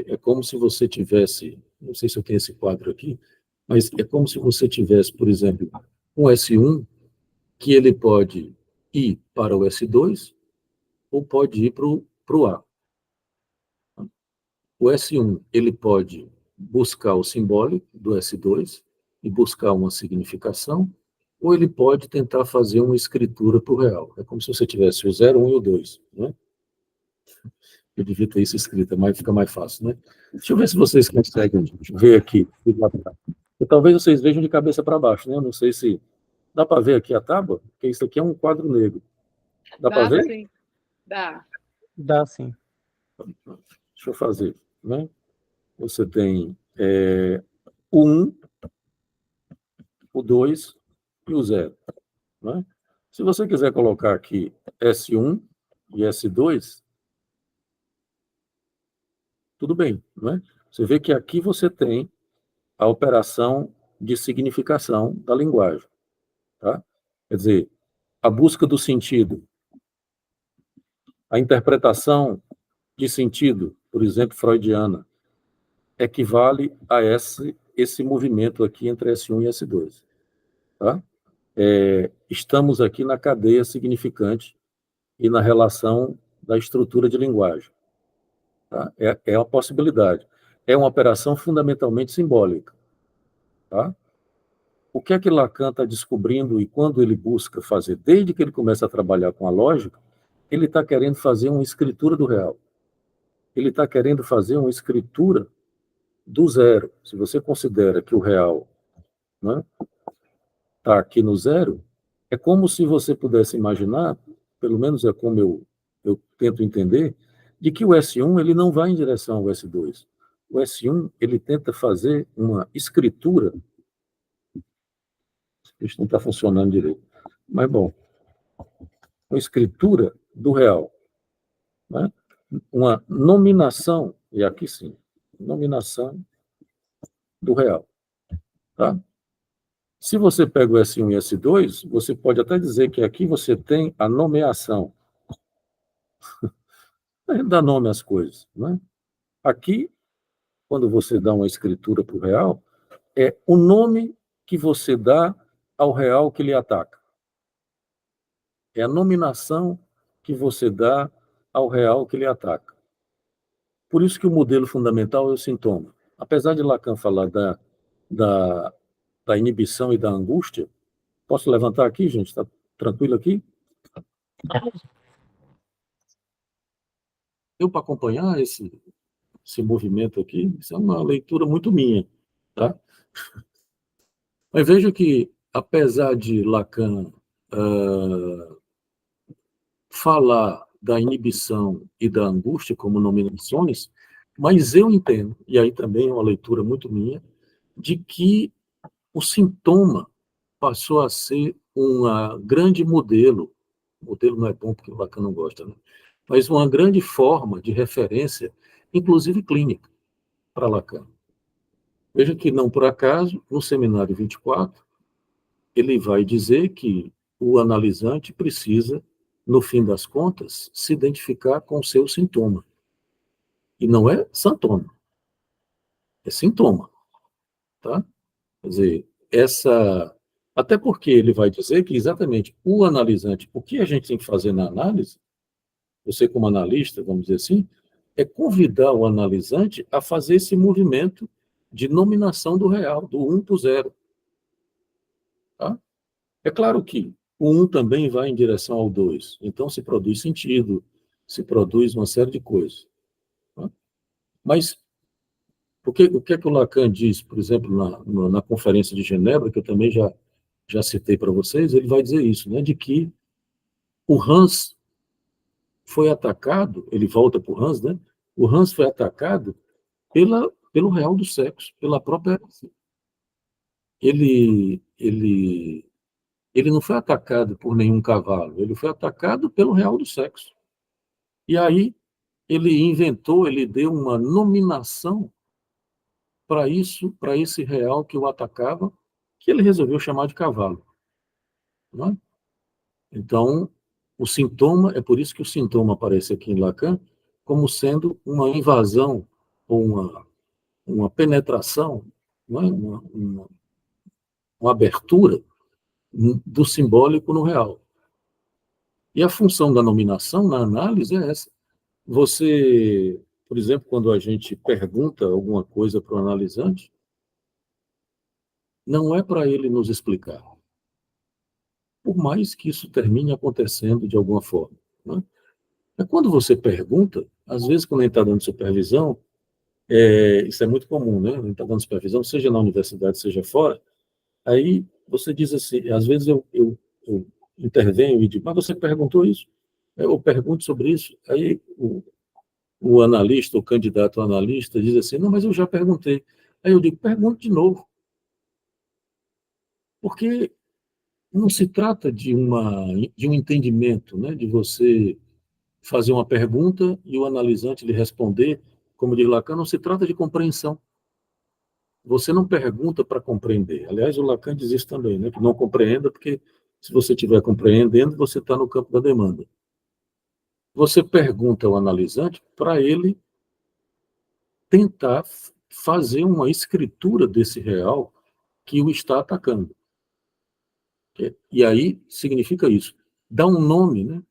É como se você tivesse, não sei se eu tenho esse quadro aqui, mas é como se você tivesse, por exemplo, um S1, que ele pode ir para o S2 ou pode ir para o A. O S1, ele pode buscar o simbólico do S2 e buscar uma significação, ou ele pode tentar fazer uma escritura para o real. É como se você tivesse o 0, 1 e o 2. Né? Eu devia ter isso escrito, mas fica mais fácil. Né? Deixa eu ver se vocês conseguem ver aqui. E talvez vocês vejam de cabeça para baixo. Né? Eu não sei se... Dá para ver aqui a tábua? Porque isso aqui é um quadro negro. Dá para ver? Sim. Dá. Dá sim. Deixa eu fazer. Né? Você tem o 1, o 2 e o 0. Né? Se você quiser colocar aqui S1 e S2, tudo bem. Né? Você vê que aqui você tem a operação de significação da linguagem. Tá? Quer dizer, a busca do sentido, a interpretação de sentido, por exemplo, freudiana, equivale a esse movimento aqui entre S1 e S2. Tá? Estamos aqui na cadeia significante e na relação da estrutura de linguagem. Tá? É uma possibilidade. É uma operação fundamentalmente simbólica. Tá? O que é que Lacan está descobrindo e quando ele busca fazer, desde que ele começa a trabalhar com a lógica, ele está querendo fazer uma escritura do real. Ele está querendo fazer uma escritura do zero. Se você considera que o real está aqui no zero, é como se você pudesse imaginar, pelo menos é como eu tento entender, de que o S1 ele não vai em direção ao S2. O S1 ele tenta fazer uma escritura. Isso não está funcionando direito. Mas, bom, uma escritura do real. Né? Uma nominação, e aqui sim, nominação do real. Tá? Se você pega o S1 e S2, você pode até dizer que aqui você tem a nomeação. Dá nome às coisas. Né? Aqui, quando você dá uma escritura para o real, é o nome que você dá ao real que lhe ataca. É a nominação que você dá ao real que lhe ataca. Por isso que o modelo fundamental é o sintoma. Apesar de Lacan falar da inibição e da angústia, posso levantar aqui, gente? Está tranquilo aqui? Eu, para acompanhar esse movimento aqui, isso é uma leitura muito minha. Tá? Mas veja que, apesar de Lacan falar da inibição e da angústia como nominações, mas eu entendo, e aí também é uma leitura muito minha, de que o sintoma passou a ser um grande modelo não é bom porque o Lacan não gosta, né? Mas uma grande forma de referência, inclusive clínica, para Lacan. Veja que, não por acaso, no seminário 24, ele vai dizer que o analisante precisa, no fim das contas, se identificar com o seu sintoma. E não é sintoma, é sintoma. Tá? Quer dizer, até porque ele vai dizer que exatamente o analisante, o que a gente tem que fazer na análise, você como analista, vamos dizer assim, é convidar o analisante a fazer esse movimento de nominação do real, do 1 para o 0. Tá? É claro que o 1 também vai em direção ao 2, então se produz sentido, se produz uma série de coisas. Tá? Mas o que é que o Lacan diz, por exemplo, na Conferência de Genebra, que eu também já citei para vocês, ele vai dizer isso, né, de que o Hans foi atacado, ele volta para o Hans, né? O Hans foi atacado pelo real do sexo, pela própria heresia. Ele não foi atacado por nenhum cavalo, ele foi atacado pelo real do sexo. E aí ele deu uma nominação para isso, para esse real que o atacava, que ele resolveu chamar de cavalo. Não é? Então, o sintoma, é por isso que o sintoma aparece aqui em Lacan como sendo uma invasão ou uma penetração, não é? Uma abertura do simbólico no real. E a função da nominação na análise é essa. Você, por exemplo, quando a gente pergunta alguma coisa para o analisante, não é para ele nos explicar, por mais que isso termine acontecendo de alguma forma. Né? É quando você pergunta, às vezes quando a gente está dando supervisão, isso é muito comum, né? A gente está dando supervisão, seja na universidade, seja fora, aí você diz assim, às vezes eu intervenho e digo, mas você perguntou isso? Eu pergunto sobre isso, aí o analista, o candidato analista diz assim, não, mas eu já perguntei. Aí eu digo, pergunte de novo. Porque não se trata de um entendimento, né? De você fazer uma pergunta e o analisante lhe responder, como diz Lacan, não se trata de compreensão. Você não pergunta para compreender. Aliás, o Lacan diz isso também, né? Que não compreenda, porque se você estiver compreendendo, você está no campo da demanda. Você pergunta ao analisante para ele tentar fazer uma escritura desse real que o está atacando. E aí significa isso, dar um nome, né?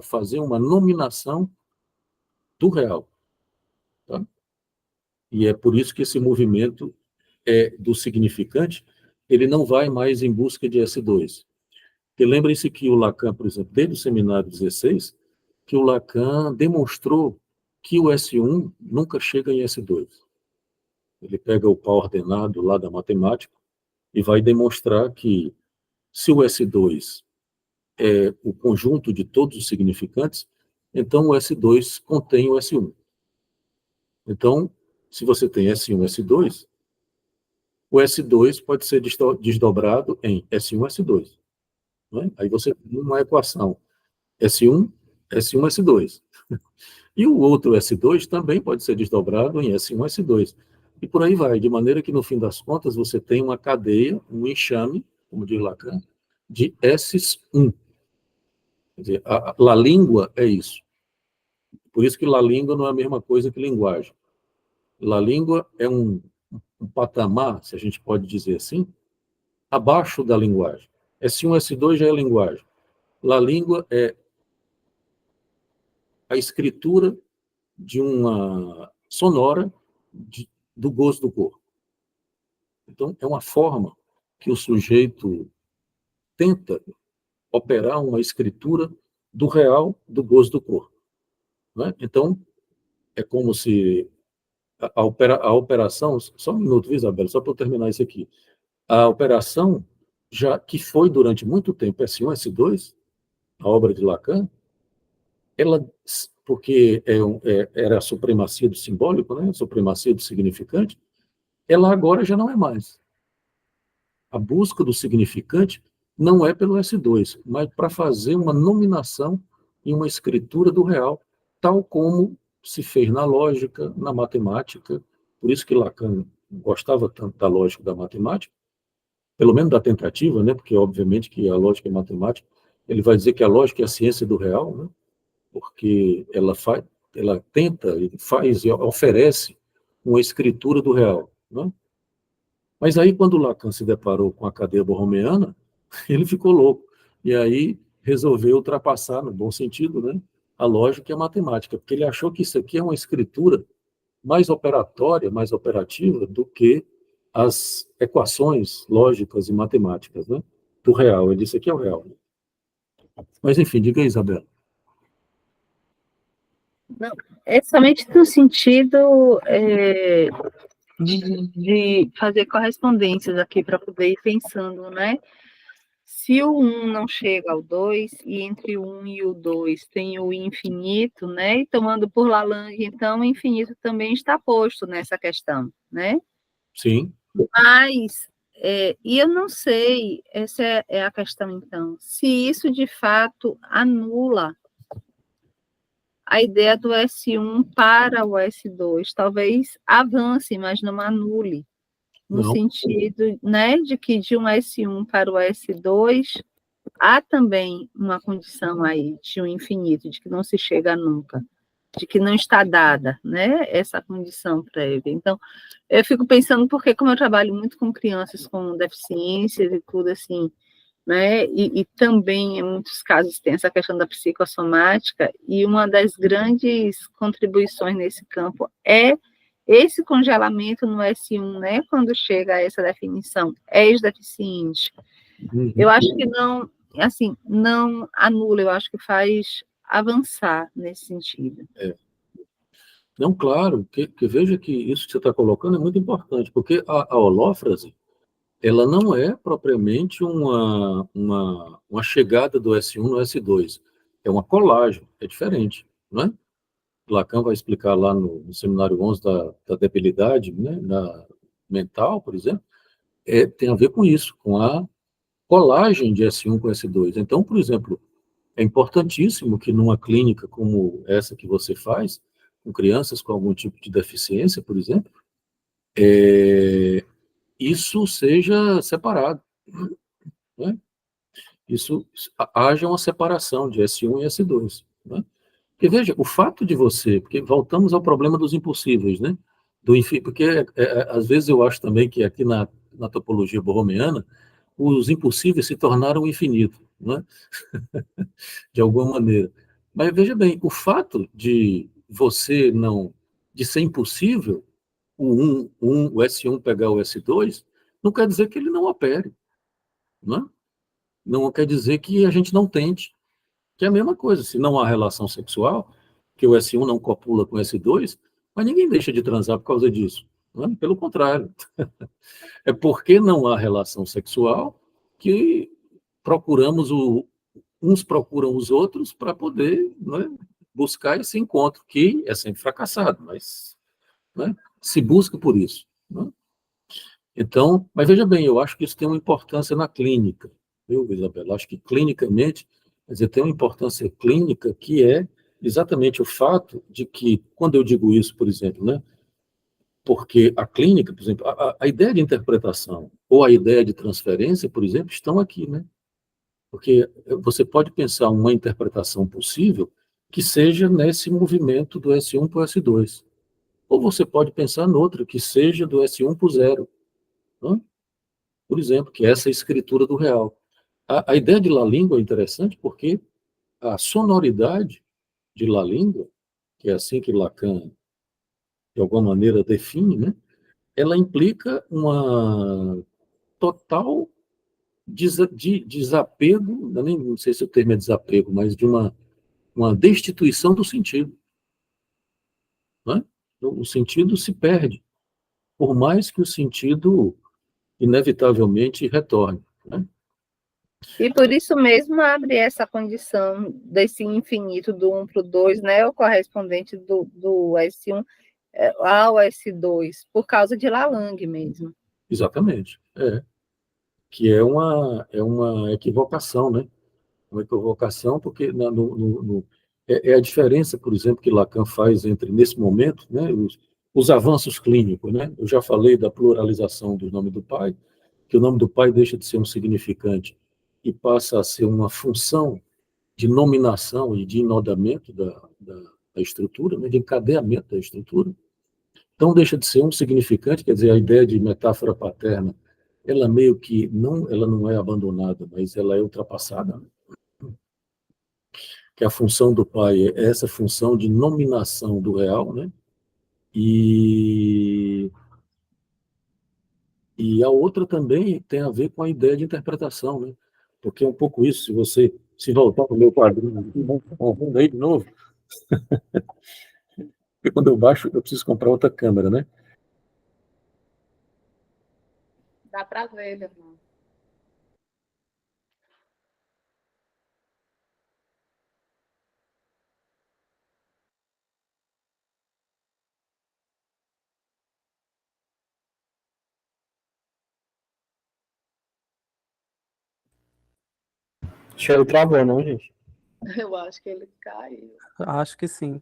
Fazer uma nominação do real. Tá? E é por isso que esse movimento do significante, ele não vai mais em busca de S2. Porque lembrem-se que o Lacan, por exemplo, desde o seminário 16, que o Lacan demonstrou que o S1 nunca chega em S2. Ele pega o pau ordenado lá da matemática e vai demonstrar que se o S2 é o conjunto de todos os significantes, então o S2 contém o S1. Então, se você tem S1 e S2, o S2 pode ser desdobrado em S1 e S2. Não é? Aí você tem uma equação S1, S1, S2. E o outro S2 também pode ser desdobrado em S1, S2. E por aí vai, de maneira que, no fim das contas, você tem uma cadeia, um enxame, como diz Lacan, de S1. Quer dizer, a língua é isso. Por isso que la língua não é a mesma coisa que linguagem. La língua é um patamar, se a gente pode dizer assim, abaixo da linguagem. S1, S2 já é linguagem. La língua é a escritura de uma sonora do gozo do corpo. Então, é uma forma que o sujeito tenta operar uma escritura do real do gozo do corpo. Né? Então, é como se a operação, só um minuto, viu, Isabela, só para eu terminar isso aqui. A operação, já que foi durante muito tempo S1, S2, a obra de Lacan, ela, porque era a supremacia do simbólico, né, a supremacia do significante, ela agora já não é mais. A busca do significante não é pelo S2, mas para fazer uma nominação e uma escritura do real, tal como se fez na lógica, na matemática. Por isso que Lacan gostava tanto da lógica da matemática, pelo menos da tentativa, né? Porque obviamente que a lógica é matemática, ele vai dizer que a lógica é a ciência do real, né? Porque ela tenta, faz e oferece uma escritura do real, né? Mas aí, quando Lacan se deparou com a cadeia borromeana, ele ficou louco. E aí resolveu ultrapassar, no bom sentido, né, a lógica e a matemática, porque ele achou que isso aqui é uma escritura mais operatória, mais operativa, do que as equações lógicas e matemáticas, né, do real. Ele disse, aqui é o real. Mas, enfim, diga aí, Isabela. Não, é somente no sentido de fazer correspondências aqui para poder ir pensando, né? se o 1 não chega ao 2, e entre o 1 e o 2 tem o infinito, né? E tomando por Lalande, então, o infinito também está posto nessa questão, né? Sim. Mas, e eu não sei, essa é a questão, então, se isso de fato anula a ideia do S1 para o S2, talvez avance, mas não anule, no Não. sentido, né, de que de um S1 para o S2 há também uma condição aí de um infinito, de que não se chega nunca, de que não está dada, né, essa condição prévia. Então, eu fico pensando, porque como eu trabalho muito com crianças com deficiências e tudo assim, né, e também em muitos casos tem essa questão da psicossomática, e uma das grandes contribuições nesse campo é esse congelamento no S1, né, quando chega a essa definição, ex-deficiente. Eu acho que não, assim, não anula, eu acho que faz avançar nesse sentido. Não, claro, que veja que isso que você está colocando é muito importante, porque a holófrase, ela não é propriamente uma chegada do S1 no S2, é uma colagem, é diferente, não é? Lacan vai explicar lá no seminário 11 da debilidade, né, mental, por exemplo, tem a ver com isso, com a colagem de S1 com S2. Então, por exemplo, é importantíssimo que numa clínica como essa que você faz, com crianças com algum tipo de deficiência, por exemplo, isso seja separado, né? Haja uma separação de S1 e S2, né? Porque veja, o fato de você, porque voltamos ao problema dos impossíveis, né? Porque às vezes eu acho também que aqui na topologia borromeana, os impossíveis se tornaram infinito, né? De alguma maneira. Mas veja bem, o fato de você não, de ser impossível o S1 pegar o S2, não quer dizer que ele não opere, né? Não quer dizer que a gente não tente, que é a mesma coisa. Se não há relação sexual, que o S1 não copula com o S2, mas ninguém deixa de transar por causa disso, né? Pelo contrário. É porque não há relação sexual que uns procuram os outros para poder, né, buscar esse encontro, que é sempre fracassado, mas, né, se busca por isso, né? Então, mas veja bem, eu acho que isso tem uma importância na clínica, viu, Isabela? Acho que clinicamente, quer dizer, tem uma importância clínica que é exatamente o fato de que, quando eu digo isso, por exemplo, né, porque a clínica, por exemplo, a ideia de interpretação ou a ideia de transferência, por exemplo, estão aqui, né? Porque você pode pensar uma interpretação possível que seja nesse movimento do S1 para o S2. Ou você pode pensar noutra, que seja do S1 para o zero, né? Por exemplo, que é essa escritura do real. A ideia de La Língua é interessante porque a sonoridade de La Língua, que é assim que Lacan, de alguma maneira, define, né? Ela implica uma total desapego, não sei se o termo é desapego, mas de uma destituição do sentido, né? O sentido se perde, por mais que o sentido inevitavelmente retorne, né? E por isso mesmo abre essa condição desse infinito do 1 para o 2, né, o correspondente do S1 ao S2, por causa de Lalande mesmo. Exatamente. Que é uma equivocação, né? Uma equivocação, porque é a diferença, por exemplo, que Lacan faz entre, nesse momento, né, os avanços clínicos, né? Eu já falei da pluralização do nome do pai, que o nome do pai deixa de ser um significante e passa a ser uma função de nominação e de enodamento da estrutura, né, de encadeamento da estrutura. Então, deixa de ser um significante, quer dizer, a ideia de metáfora paterna, ela meio que ela não é abandonada, mas ela é ultrapassada, né? Que a função do pai é essa função de nominação do real, né? E a outra também tem a ver com a ideia de interpretação, né? Porque é um pouco isso, se você se voltar para o meu quadrinho aqui, vamos aí de novo, porque quando eu baixo, eu preciso comprar outra câmera, né? Dá para ver, meu irmão. Acho que ele travou, não, gente? Eu acho que ele caiu. Acho que sim.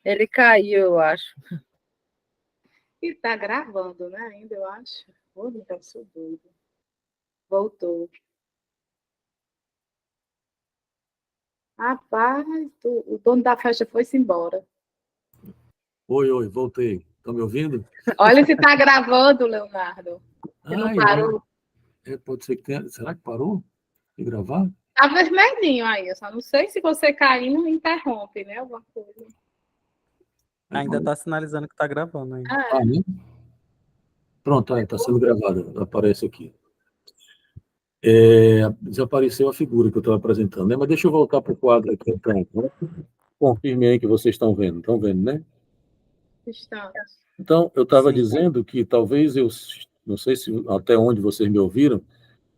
Ele caiu, eu acho. E tá gravando, né? Ainda, eu acho. Ô, então, sou doido. Voltou. Rapaz, o dono da festa foi-se embora. Oi, voltei. Estão me ouvindo? Olha se tá gravando, Leonardo. Se não parou. Pode ser que tenha. Será que parou de gravar? Tá vermelhinho aí. Eu só não sei se você cair não interrompe, né? Alguma coisa. Ainda tá sinalizando que tá gravando ainda. Né? Pronto, está sendo gravado. Aparece aqui. Desapareceu a figura que eu estava apresentando, né? Mas deixa eu voltar para o quadro aqui, então. Confirme aí que vocês estão vendo. Estão vendo, né? Estamos. Então, eu estava dizendo que talvez não sei se até onde vocês me ouviram,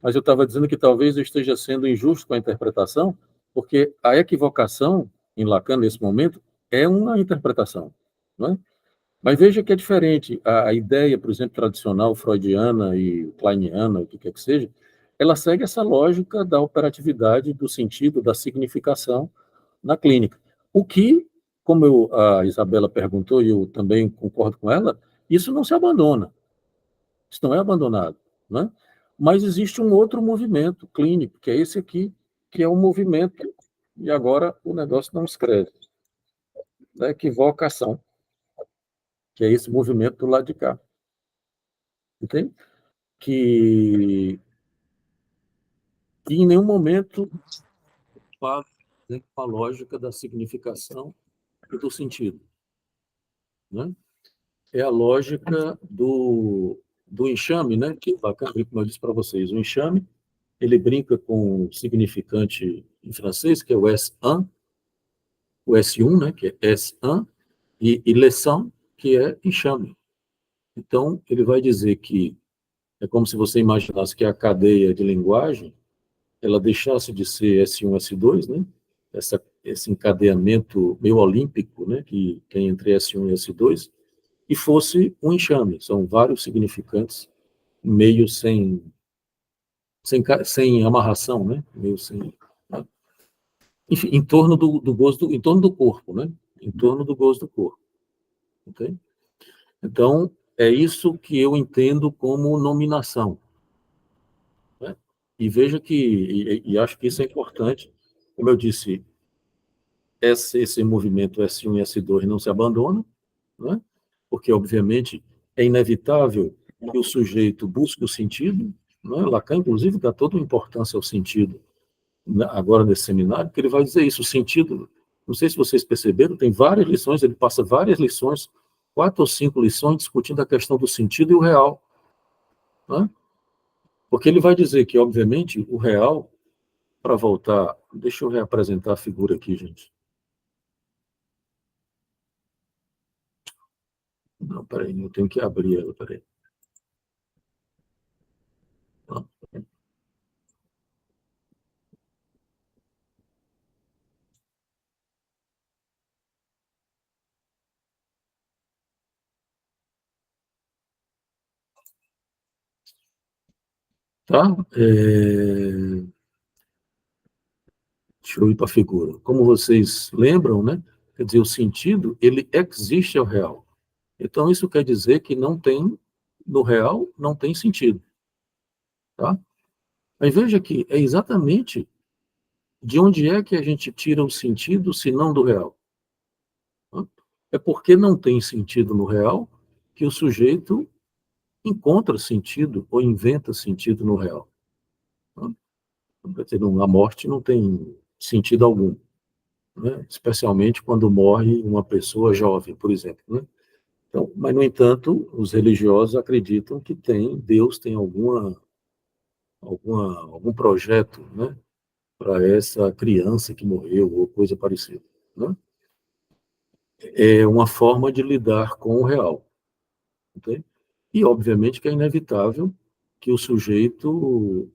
mas eu estava dizendo que talvez eu esteja sendo injusto com a interpretação, porque a equivocação em Lacan, nesse momento, é uma interpretação, não é? Mas veja que é diferente. A ideia, por exemplo, tradicional, freudiana e kleiniana, o que quer que seja, ela segue essa lógica da operatividade, do sentido, da significação na clínica. O que, como a Isabela perguntou, e eu também concordo com ela, isso não se abandona. Isso não é abandonado, né? Mas existe um outro movimento clínico, que é esse aqui, que é o movimento, e agora o negócio não escreve, da equivocação, que é esse movimento do lado de cá. Entende? Que em nenhum momento fala, né, com a lógica da significação e do sentido, né? É a lógica do enxame, né? Que bacana, como eu disse para vocês, o enxame, ele brinca com o significante em francês, que é o S1, o S1, né? Que é S1, e leçon, que é enxame. Então, ele vai dizer que é como se você imaginasse que a cadeia de linguagem ela deixasse de ser S1, S2, né? Esse encadeamento meio olímpico, né? Que tem entre S1 e S2, e fosse um enxame. São vários significantes, meio sem amarração, né? Meio sem, né? Enfim, em torno do gozo, em torno do corpo, né? Em torno do gozo do corpo. Okay? Então, é isso que eu entendo como nominação. Né? E veja que, e acho que isso é importante, como eu disse, esse movimento S1 e S2 não se abandona, né? Porque, obviamente, é inevitável que o sujeito busque o sentido, né? Lacan, inclusive, dá toda a importância ao sentido, né, agora nesse seminário, que ele vai dizer isso, o sentido, não sei se vocês perceberam, tem várias lições, ele passa várias lições, 4 ou 5 lições, discutindo a questão do sentido e o real, né? Porque ele vai dizer que, obviamente, o real, para voltar, deixa eu reapresentar a figura aqui, gente. Não, peraí, eu tenho que abrir ela, peraí. Tá? Deixa eu ir para a figura. Como vocês lembram, né? Quer dizer, o sentido, ele existe ao real. Então, isso quer dizer que não tem, no real, não tem sentido. Tá? Mas veja que é exatamente de onde é que a gente tira o sentido, se não do real. Tá? É porque não tem sentido no real que o sujeito encontra sentido ou inventa sentido no real. Tá? Quer dizer, a morte não tem sentido algum, né? Especialmente quando morre uma pessoa jovem, por exemplo, né? Então, mas, no entanto, os religiosos acreditam que Deus tem algum projeto, né, para essa criança que morreu, ou coisa parecida, né? É uma forma de lidar com o real. Entende? E, obviamente, que é inevitável que o sujeito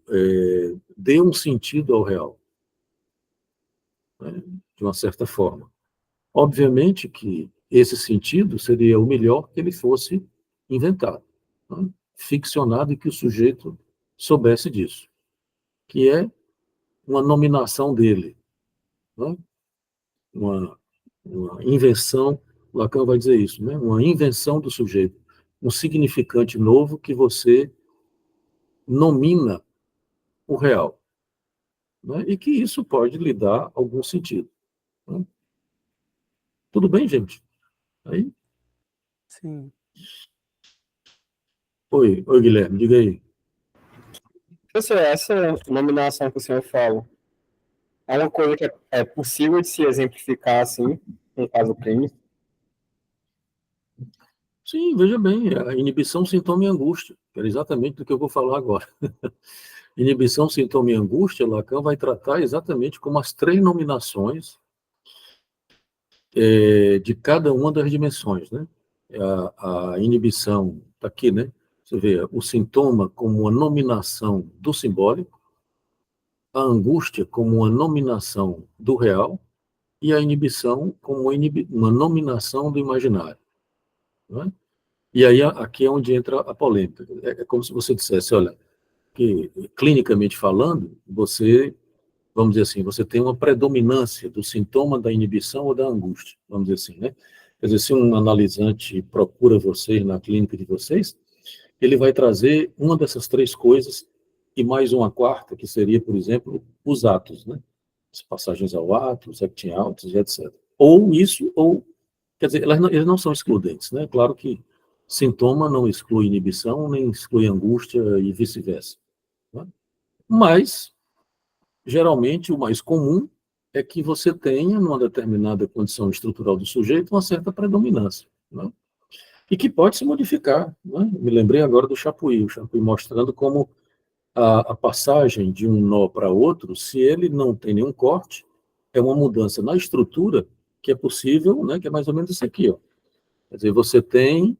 dê um sentido ao real, né, de uma certa forma. Obviamente que esse sentido seria o melhor que ele fosse inventado, né, ficcionado, e que o sujeito soubesse disso, que é uma nominação dele, né, uma, uma invenção, Lacan vai dizer isso, né, uma invenção do sujeito, um significante novo que você nomina o real, né, e que isso pode lhe dar algum sentido, né? Tudo bem, gente? Aí, Sim. oi, Guilherme, diga aí. Professor, essa nominação que o senhor fala é uma coisa que é possível de se exemplificar assim, no caso do crime? Sim, veja bem, a inibição, sintoma e angústia, que era exatamente do que eu vou falar agora. Inibição, sintoma e angústia, Lacan vai tratar exatamente como as três nominações de cada uma das dimensões, né? A inibição está aqui, né? Você vê o sintoma como uma nominação do simbólico, a angústia como uma nominação do real e a inibição como uma nominação do imaginário, né? E aí aqui é onde entra a polêmica. É como se você dissesse, olha, que clinicamente falando, vamos dizer assim, você tem uma predominância do sintoma da inibição ou da angústia, vamos dizer assim, né? Quer dizer, se um analisante procura vocês na clínica de vocês, ele vai trazer uma dessas três coisas e mais uma quarta, que seria, por exemplo, os atos, né? As passagens ao ato, os acting outs, etc. Ou isso, ou... Quer dizer, eles não são excludentes, né? Claro que sintoma não exclui inibição, nem exclui angústia e vice-versa, né? Mas, geralmente, o mais comum é que você tenha, numa determinada condição estrutural do sujeito, uma certa predominância, né? E que pode se modificar, né? Me lembrei agora do Chapuis, o Chapuis mostrando como a passagem de um nó para outro, se ele não tem nenhum corte, é uma mudança na estrutura que é possível, né? Que é mais ou menos isso aqui, ó. Quer dizer, você tem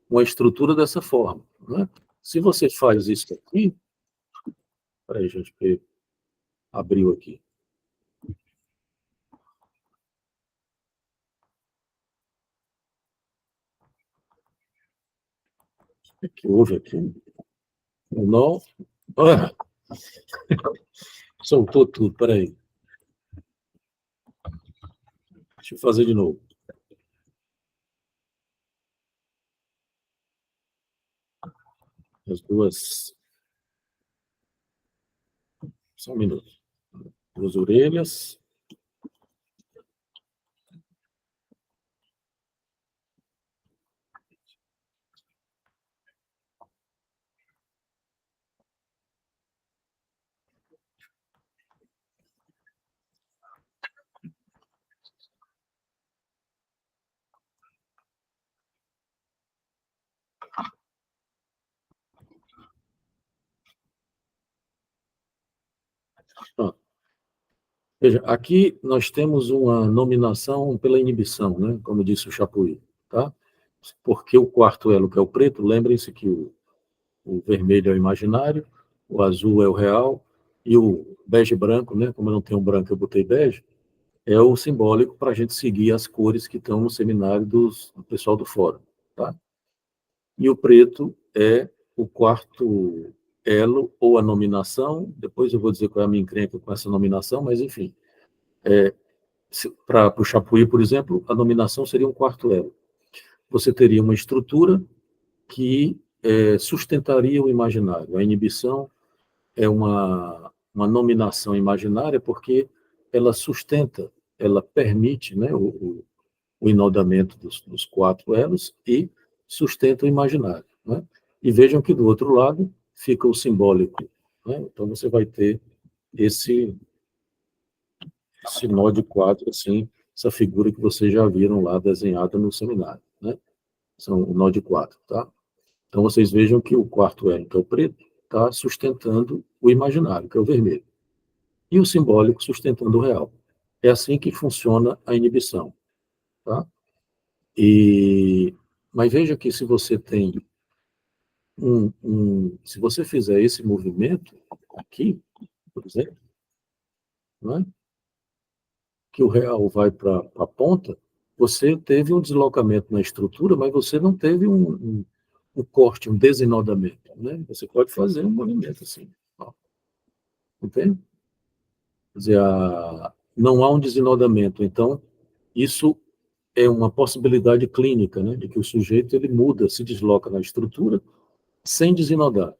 uma estrutura dessa forma, né? Se você faz isso aqui, peraí, gente, que abriu aqui. O que houve aqui? Não. Ah, soltou tudo, peraí. Deixa eu fazer de novo. As duas. Só um minuto. Duas orelhas. Ah, veja, aqui nós temos uma nominação pela inibição, né? Como disse o Chapuis, tá? Porque o quarto elo, que é o preto, lembrem-se que o vermelho é o imaginário, o azul é o real, e o bege branco, né? Como eu não tenho branco, eu botei bege, é o simbólico para a gente seguir as cores que estão no seminário do pessoal do fórum, tá? E o preto é o quarto elo ou a nominação, depois eu vou dizer qual é a minha encrenca com essa nominação, mas enfim, para o Chapuis, por exemplo, a nominação seria um quarto elo. Você teria uma estrutura que sustentaria o imaginário. A inibição é uma nominação imaginária porque ela sustenta, ela permite, né, o inodamento dos quatro elos e sustenta o imaginário, né? E vejam que do outro lado fica o simbólico, né? Então você vai ter esse nó de quatro, assim, essa figura que vocês já viram lá desenhada no seminário, né? São o nó de 4, tá? Então, vocês vejam que o quarto elo, que é o preto, está sustentando o imaginário, que é o vermelho. E o simbólico sustentando o real. É assim que funciona a inibição, tá? Mas veja que se você tem se você fizer esse movimento aqui, por exemplo, né, que o real vai para a ponta, você teve um deslocamento na estrutura, mas você não teve um corte, um desinodamento, né? Você pode fazer um movimento assim, ó. Entende? Quer dizer, não há um desinodamento. Então, isso é uma possibilidade clínica, né, de que o sujeito ele muda, se desloca na estrutura sem desinodar.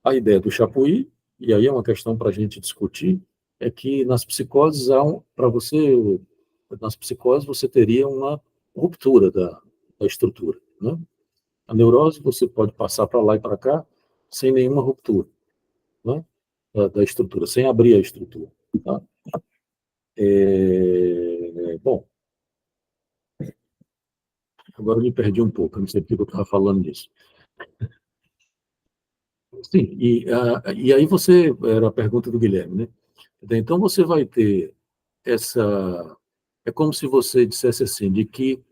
A ideia do Chapuis, e aí é uma questão para a gente discutir, é que nas psicoses nas psicoses você teria uma ruptura da estrutura, né? A neurose você pode passar para lá e para cá sem nenhuma ruptura, né, da estrutura, sem abrir a estrutura, tá? Bom, agora eu me perdi um pouco, não sei porque eu estava falando disso. Sim, e aí era a pergunta do Guilherme, né? Então você vai ter é como se você dissesse assim, de que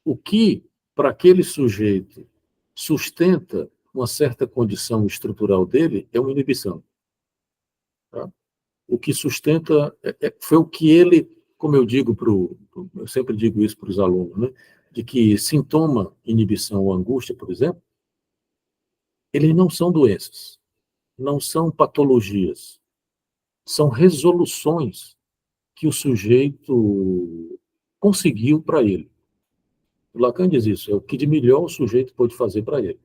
o que para aquele sujeito sustenta uma certa condição estrutural dele é uma inibição, tá? O que sustenta foi o que ele, como eu digo eu sempre digo isso para os alunos, né? De que sintoma, inibição ou angústia, por exemplo, eles não são doenças, não são patologias, são resoluções que o sujeito conseguiu para ele. O Lacan diz isso, é o que de melhor o sujeito pode fazer para ele.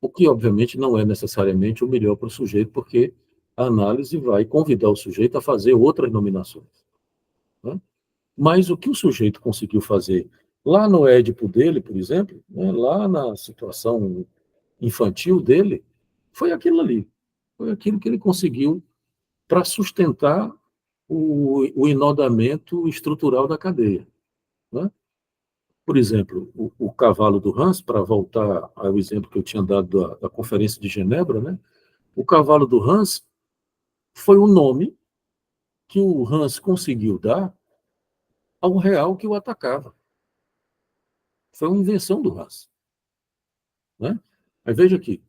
O que, obviamente, não é necessariamente o melhor para o sujeito, porque a análise vai convidar o sujeito a fazer outras nominações, né? Mas o que o sujeito conseguiu fazer lá no Édipo dele, por exemplo, né, lá na situação infantil dele, foi aquilo ali. Foi aquilo que ele conseguiu para sustentar o inodamento estrutural da cadeia, né? Por exemplo, o cavalo do Hans, para voltar ao exemplo que eu tinha dado da Conferência de Genebra, né? O cavalo do Hans foi o nome que o Hans conseguiu dar ao real que o atacava. Foi uma invenção do Hans, né? Mas veja aqui,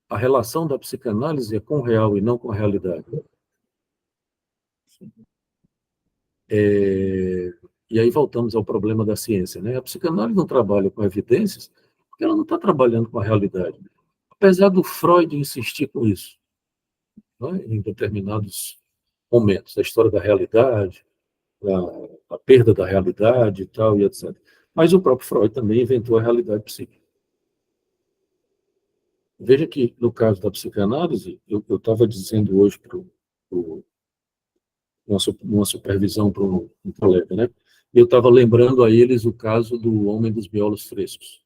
a relação da psicanálise é com o real e não com a realidade. E aí voltamos ao problema da ciência, né? A psicanálise não trabalha com evidências porque ela não está trabalhando com a realidade. Apesar do Freud insistir com isso, né, em determinados momentos, a história da realidade, a perda da realidade e tal, e etc. Mas o próprio Freud também inventou a realidade psíquica. Veja que, no caso da psicanálise, eu estava dizendo hoje uma supervisão para um colega, né? E eu estava lembrando a eles o caso do Homem dos Miolos Frescos.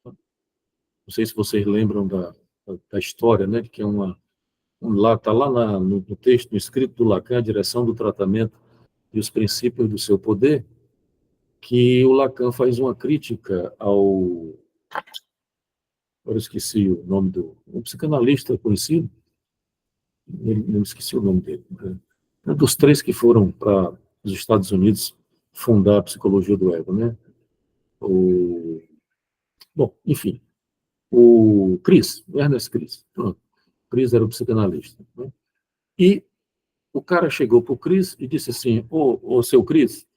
Não sei se vocês lembram da história, né? Que é está lá no texto, no escrito do Lacan, a direção do tratamento e os princípios do seu poder, que o Lacan faz uma crítica ao... Agora eu esqueci o nome um psicanalista conhecido, não esqueci o nome dele, um dos 3 que foram para os Estados Unidos fundar a psicologia do ego, né? Bom, enfim, o Ernest Chris, pronto. Chris era o psicanalista, né? E o cara chegou para o Chris e disse assim, ô seu Chris,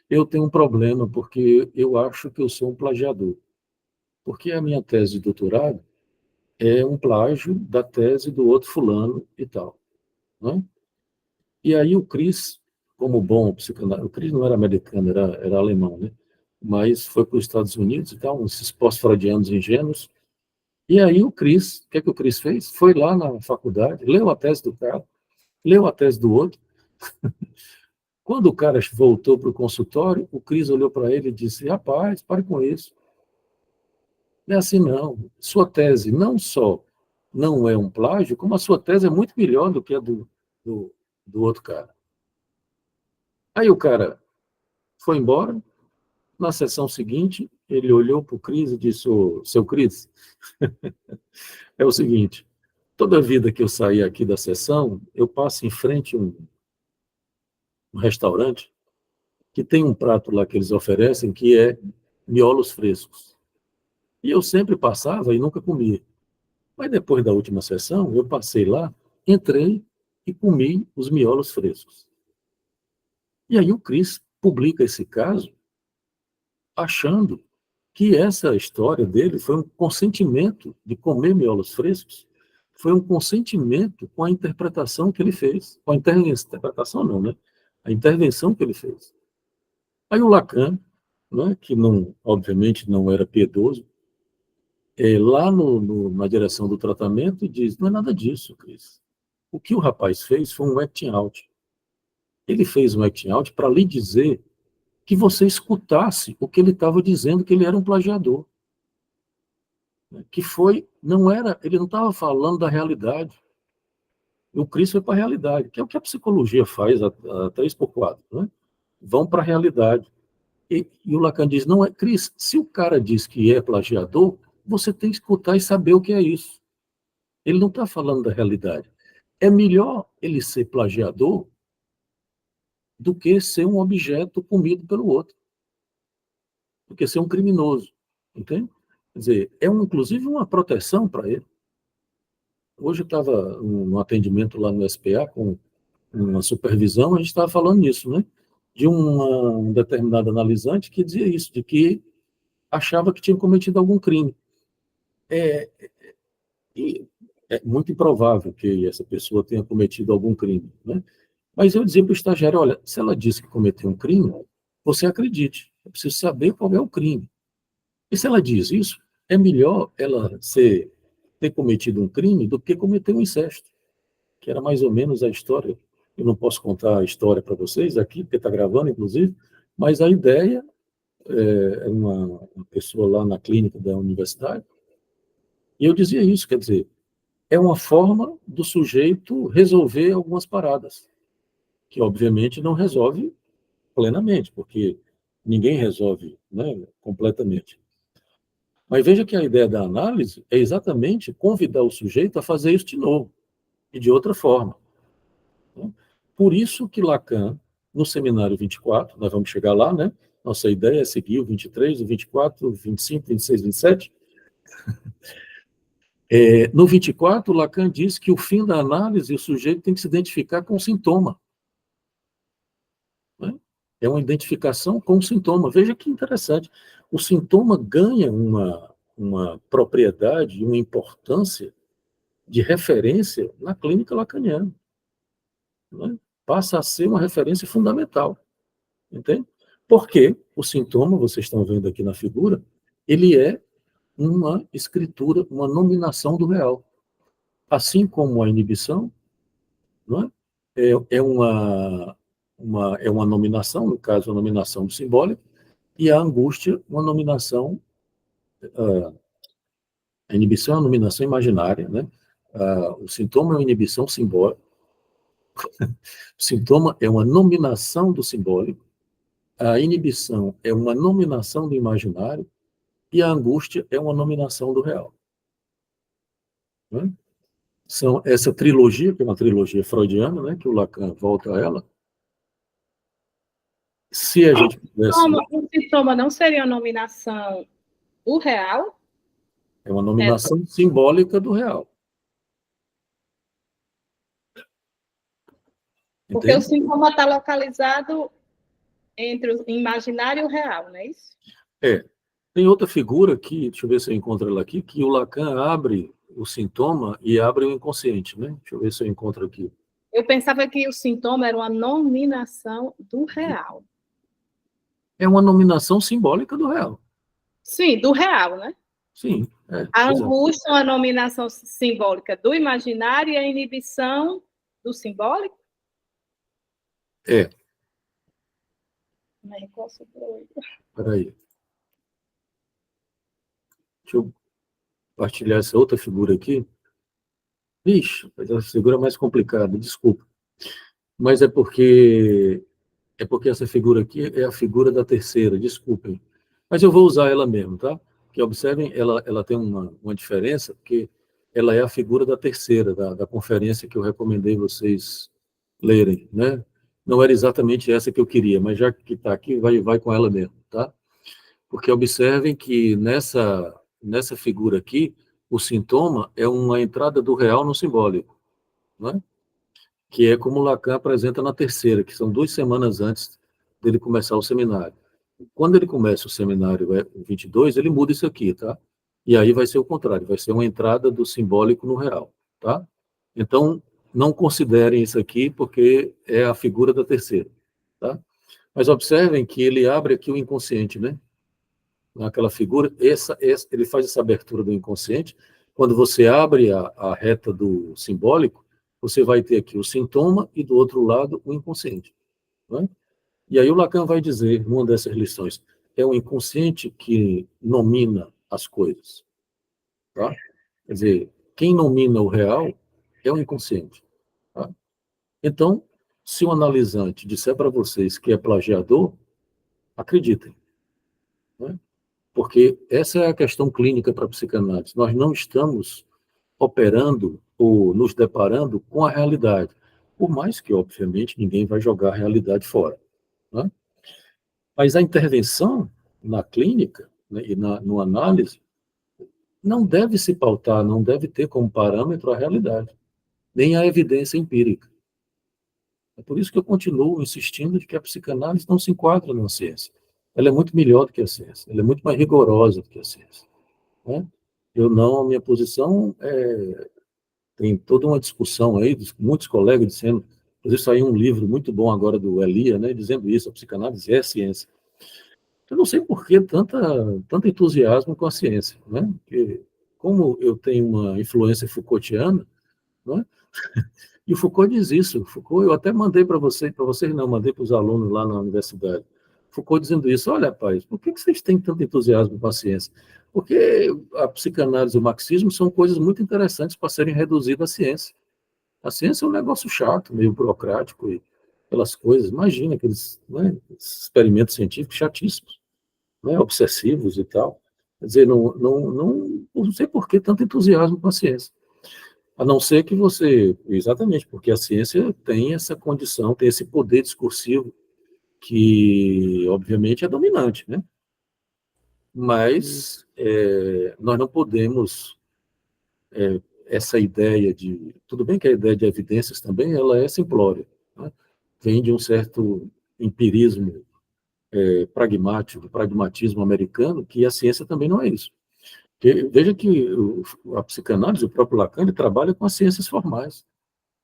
eu tenho um problema porque eu acho que eu sou um plagiador, porque a minha tese de doutorado é um plágio da tese do outro fulano e tal, né? E aí o Chris, como bom psicanalista, o Chris não era americano, era alemão, né? Mas foi para os Estados Unidos e tal, esses pós-freudianos ingênuos. E aí o Chris, o que é que o Chris fez? Foi lá na faculdade, leu a tese do cara, leu a tese do outro. Quando o cara voltou para o consultório, o Chris olhou para ele e disse, rapaz, pare com isso. Não é assim não. Sua tese não só não é um plágio, como a sua tese é muito melhor do que a do outro cara. Aí o cara foi embora, na sessão seguinte, ele olhou para o Cris e disse: "Ô, seu Cris, é o seguinte, toda vida que eu sair aqui da sessão, eu passo em frente a um restaurante que tem um prato lá que eles oferecem que é miolos frescos. E eu sempre passava e nunca comia. Mas depois da última sessão, eu passei lá, entrei e comi os miolos frescos. E aí o Cris publica esse caso achando que essa história dele foi um consentimento de comer miolos frescos, foi um consentimento com a interpretação que ele fez. Com a interpretação não, né? A intervenção que ele fez. Aí o Lacan, né, que não, obviamente não era piedoso, lá na direção do tratamento, diz: não é nada disso, Cris. O que o rapaz fez foi um acting out. Ele fez um acting out para lhe dizer que você escutasse o que ele estava dizendo, que ele era um plagiador. Que foi, não era, ele não estava falando da realidade. O Cris foi para a realidade, que é o que a psicologia faz a 3x4, né? Vão para a realidade. E o Lacan diz: não é, Cris, se o cara diz que é plagiador, você tem que escutar e saber o que é isso. Ele não está falando da realidade. É melhor ele ser plagiador do que ser um objeto comido pelo outro, do que ser um criminoso, entende? Quer dizer, inclusive uma proteção para ele. Hoje eu estava num atendimento lá no SPA com uma supervisão, a gente estava falando nisso, né? De um determinado analisante que dizia isso, de que achava que tinha cometido algum crime. E é muito improvável que essa pessoa tenha cometido algum crime, né? Mas eu dizia para o estagiário: olha, se ela disse que cometeu um crime, você acredite, eu preciso saber qual é o crime. E se ela diz isso, é melhor ela ter cometido um crime do que cometer um incesto, que era mais ou menos a história. Eu não posso contar a história para vocês aqui, porque está gravando, inclusive, mas a ideia é uma pessoa lá na clínica da universidade, e eu dizia isso, quer dizer, é uma forma do sujeito resolver algumas paradas, que obviamente não resolve plenamente, porque ninguém resolve, né, completamente. Mas veja que a ideia da análise é exatamente convidar o sujeito a fazer isso de novo, e de outra forma. Por isso que Lacan, no seminário 24, nós vamos chegar lá, né? Nossa ideia é seguir o 23, o 24, o 25, 26, 27. No 24, Lacan diz que o fim da análise, o sujeito tem que se identificar com o sintoma. Né? É uma identificação com o sintoma. Veja que interessante. O sintoma ganha uma propriedade, uma importância de referência na clínica lacaniana. Né? Passa a ser uma referência fundamental. Entende? Porque o sintoma, vocês estão vendo aqui na figura, ele é uma escritura, uma nominação do real. Assim como a inibição, não é? É uma nominação, no caso, a nominação do simbólico, e a angústia, uma nominação, a inibição é uma nominação imaginária, né? O sintoma é uma inibição simbólica, o sintoma é uma nominação do simbólico, a inibição é uma nominação do imaginário, e a angústia é uma nominação do real. Né? São essa trilogia, que é uma trilogia freudiana, né, que o Lacan volta a ela. Se a gente pudesse... O sintoma não seria a nominação do real? É uma nominação simbólica do real. Porque o sintoma está localizado entre o imaginário e o real, não é isso? Tem outra figura aqui, deixa eu ver se eu encontro ela aqui, que o Lacan abre o sintoma e abre o inconsciente, né? Deixa eu ver se eu encontro aqui. Eu pensava que o sintoma era uma nominação do real. É uma nominação simbólica do real. Sim, do real, né? Sim. A angústia é uma nominação simbólica do imaginário e a inibição do simbólico? Espera aí. Deixa eu partilhar essa outra figura aqui. Ixi, essa figura é mais complicada, desculpa. Mas é porque essa figura aqui é a figura da terceira, desculpem. Mas eu vou usar ela mesmo, tá? Que observem, ela tem uma diferença, porque ela é a figura da terceira, da conferência que eu recomendei vocês lerem, né? Não era exatamente essa que eu queria, mas já que está aqui, vai com ela mesmo, tá? Porque observem que nessa figura aqui, o sintoma é uma entrada do real no simbólico, né? Que é como Lacan apresenta na terceira, que são 2 semanas antes dele começar o seminário. Quando ele começa o seminário 22, ele muda isso aqui, tá? E aí vai ser o contrário, vai ser uma entrada do simbólico no real, tá? Então, não considerem isso aqui, porque é a figura da terceira, tá? Mas observem que ele abre aqui o inconsciente, né? Naquela figura, ele faz essa abertura do inconsciente. Quando você abre a reta do simbólico, você vai ter aqui o sintoma e do outro lado o inconsciente, né? E aí o Lacan vai dizer, numa dessas lições, é o inconsciente que nomina as coisas, tá? Quer dizer, quem nomina o real é o inconsciente, tá? Então, se o analisante disser para vocês que é plagiador, acreditem, né? Porque essa é a questão clínica para a psicanálise. Nós não estamos operando ou nos deparando com a realidade, por mais que, obviamente, ninguém vai jogar a realidade fora, né? Mas a intervenção na clínica, né, e no análise não deve se pautar, não deve ter como parâmetro a realidade, nem a evidência empírica. É por isso que eu continuo insistindo de que a psicanálise não se enquadra na ciência. Ela é muito melhor do que a ciência, ela é muito mais rigorosa do que a ciência, né? A minha posição tem toda uma discussão aí, muitos colegas dizendo, inclusive saiu um livro muito bom agora do Elia, né, dizendo isso, a psicanálise é ciência. Eu não sei por que tanto entusiasmo com a ciência, né? Porque, como eu tenho uma influência Foucaultiana, né? E o Foucault diz isso. Foucault, eu até mandei para vocês não, mandei para os alunos lá na universidade. Foucault dizendo isso: olha, rapaz, por que vocês têm tanto entusiasmo com a ciência? Porque a psicanálise e o marxismo são coisas muito interessantes para serem reduzidas à ciência. A ciência é um negócio chato, meio burocrático, e aquelas coisas. Imagina aqueles, né, experimentos científicos chatíssimos, né, obsessivos e tal. Quer dizer, não sei por que tanto entusiasmo com a ciência. A não ser que você, exatamente, porque a ciência tem essa condição, tem esse poder discursivo que, obviamente, é dominante, né? Mas nós não podemos, essa ideia de... Tudo bem que a ideia de evidências também, ela é simplória, né? Vem de um certo empirismo pragmático, pragmatismo americano, que a ciência também não é isso. Porque, veja que a psicanálise, o próprio Lacan, ele trabalha com as ciências formais.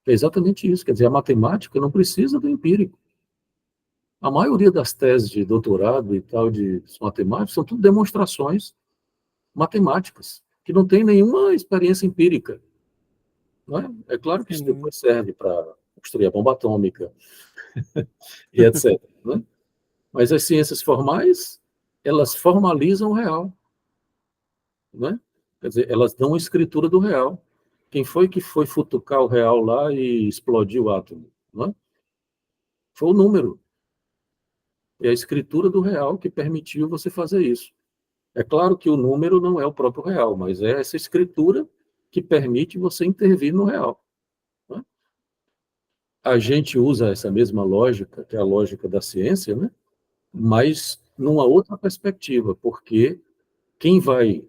É exatamente isso. Quer dizer, a matemática não precisa do empírico. A maioria das teses de doutorado e tal de matemáticos são tudo demonstrações matemáticas, que não tem nenhuma experiência empírica. Não é? É claro que isso depois serve para construir a bomba atômica e etc. Né? Mas as ciências formais, elas formalizam o real. Né? Quer dizer, elas dão a escritura do real. Quem foi que foi futucar o real lá e explodiu o átomo? Né? Foi o número. É a escritura do real que permitiu você fazer isso. É claro que o número não é o próprio real, mas é essa escritura que permite você intervir no real. Né? A gente usa essa mesma lógica, que é a lógica da ciência, né? Mas numa outra perspectiva, porque quem vai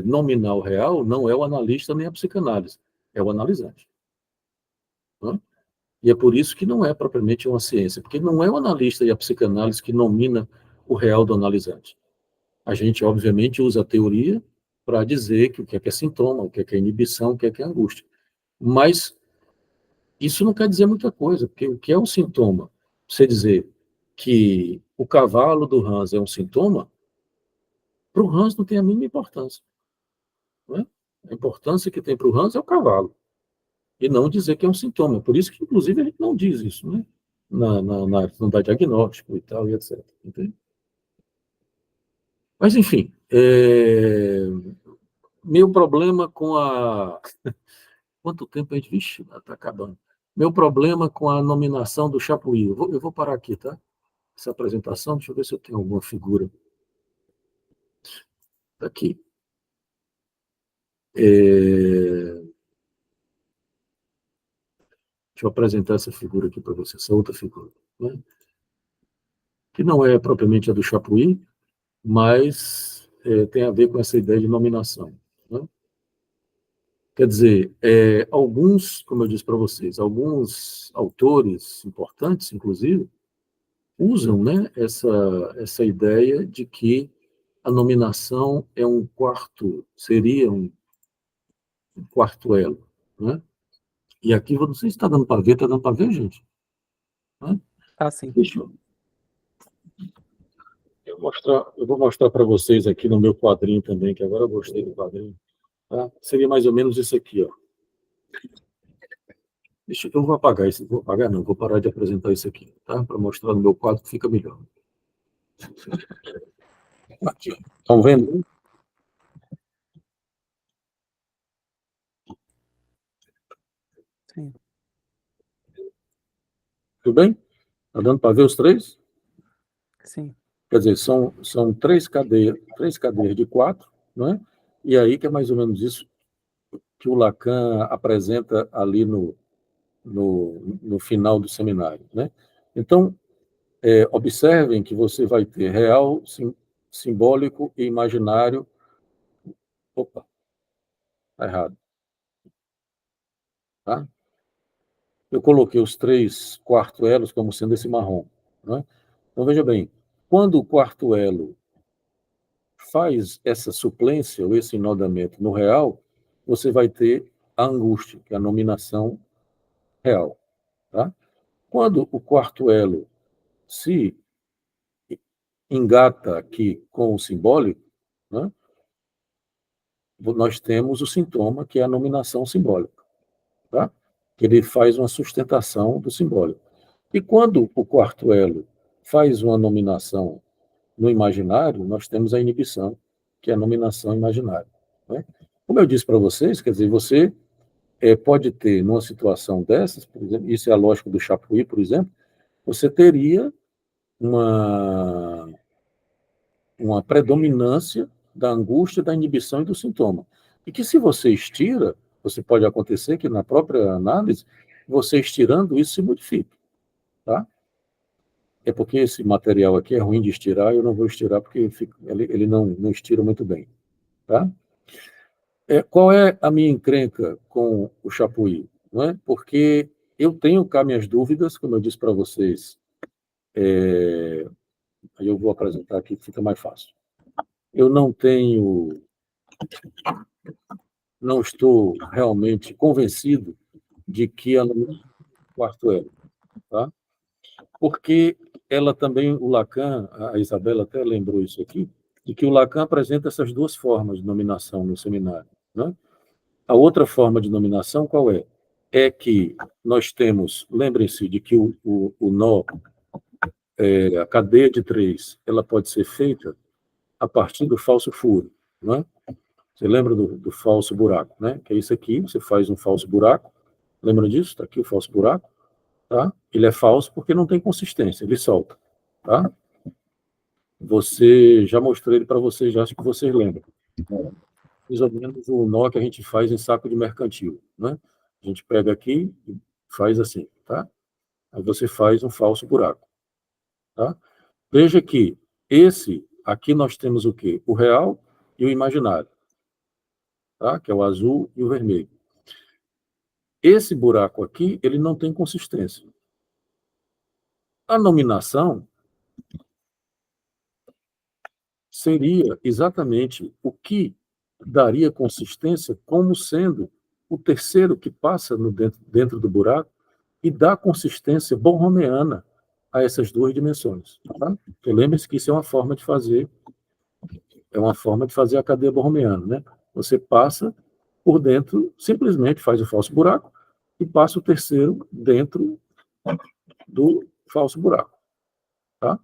nominar o real não é o analista nem a psicanálise, é o analisante. Né? E é por isso que não é propriamente uma ciência, porque não é o analista e a psicanálise que nomina o real do analisante. A gente, obviamente, usa a teoria para dizer que o que é sintoma, o que é inibição, o que é angústia. Mas isso não quer dizer muita coisa, porque o que é um sintoma? Você dizer que o cavalo do Hans é um sintoma, para o Hans não tem a mínima importância. Não é? A importância que tem para o Hans é o cavalo, e não dizer que é um sintoma. Por isso que, inclusive, a gente não diz isso, né? Não dá diagnóstico e tal, e etc. Entende? Mas, enfim, meu problema com a... Quanto tempo a gente... Vixe, está acabando. Meu problema com a nominação do Chapuis. Eu vou parar aqui, tá? Essa apresentação, deixa eu ver se eu tenho alguma figura Aqui. Deixa eu apresentar essa figura aqui para você, essa outra figura, né? Que não é propriamente a do Chapuis, mas tem a ver com essa ideia de nominação, né? Quer dizer, alguns, como eu disse para vocês, alguns autores importantes, inclusive, usam, né, essa ideia de que a nominação é seria um quarto elo, né? E aqui, não sei se está dando para ver, está dando para ver, gente? Né? Tá sim. Deixa eu vou mostrar para vocês aqui no meu quadrinho também, que agora eu gostei do quadrinho. Tá? Seria mais ou menos isso aqui, ó. Eu vou apagar isso, vou apagar não, vou parar de apresentar isso aqui, tá? Para mostrar no meu quadro que fica melhor. Aqui, ó. Estão vendo? Sim. Tudo bem? Está dando para ver os três? Sim. Quer dizer, são três cadeias de 4, não é? E aí que é mais ou menos isso que o Lacan apresenta ali no final do seminário, né? Então, observem que você vai ter real, simbólico e imaginário. Opa, está errado. Tá? Eu coloquei os 3 quarto elos como sendo esse marrom, né? Então, veja bem, quando o quarto elo faz essa suplência, ou esse enodamento no real, você vai ter a angústia, que é a nominação real. Tá? Quando o quarto elo se engata aqui com o simbólico, né, nós temos o sintoma, que é a nominação simbólica. Tá? Que ele faz uma sustentação do simbólico. E quando o quarto elo faz uma nominação no imaginário, nós temos a inibição, que é a nominação imaginária. Né? Como eu disse para vocês, quer dizer, você pode ter, numa situação dessas, por exemplo, isso é a lógica do Chapuis, por exemplo, você teria uma predominância da angústia, da inibição e do sintoma. E que se você estira, você pode acontecer que na própria análise, você estirando, isso se modifique. Tá? É porque esse material aqui é ruim de estirar, eu não vou estirar porque ele não estira muito bem. Tá? Qual é a minha encrenca com o Chapuis? Não é? Porque eu tenho cá minhas dúvidas, como eu disse para vocês, aí eu vou apresentar aqui, que fica mais fácil. Eu não estou realmente convencido de que ela não é quarto elo, tá? Porque ela também, o Lacan, a Isabela até lembrou isso aqui, de que o Lacan apresenta essas duas formas de nominação no seminário, né? A outra forma de nominação qual é? É que nós temos, lembrem-se de que o nó, a cadeia de 3, ela pode ser feita a partir do falso furo, né? Você lembra do falso buraco, né? Que é isso aqui, você faz um falso buraco, lembra disso? Está aqui o falso buraco, tá? Ele é falso porque não tem consistência, ele solta, tá? Já mostrei ele para vocês, já acho que vocês lembram. Mais ou menos o nó que a gente faz em saco de mercantil, né? A gente pega aqui e faz assim, tá? Aí você faz um falso buraco, tá? Veja que aqui nós temos o quê? O real e o imaginário, tá? Que é o azul e o vermelho. Esse buraco aqui, ele não tem consistência. A nominação seria exatamente o que daria consistência como sendo o terceiro que passa dentro do buraco e dá consistência borromeana a essas duas dimensões. Tá? Lembre-se que isso é uma forma de fazer a cadeia borromeana, né? Você passa por dentro, simplesmente faz o falso buraco e passa o terceiro dentro do falso buraco. Tá?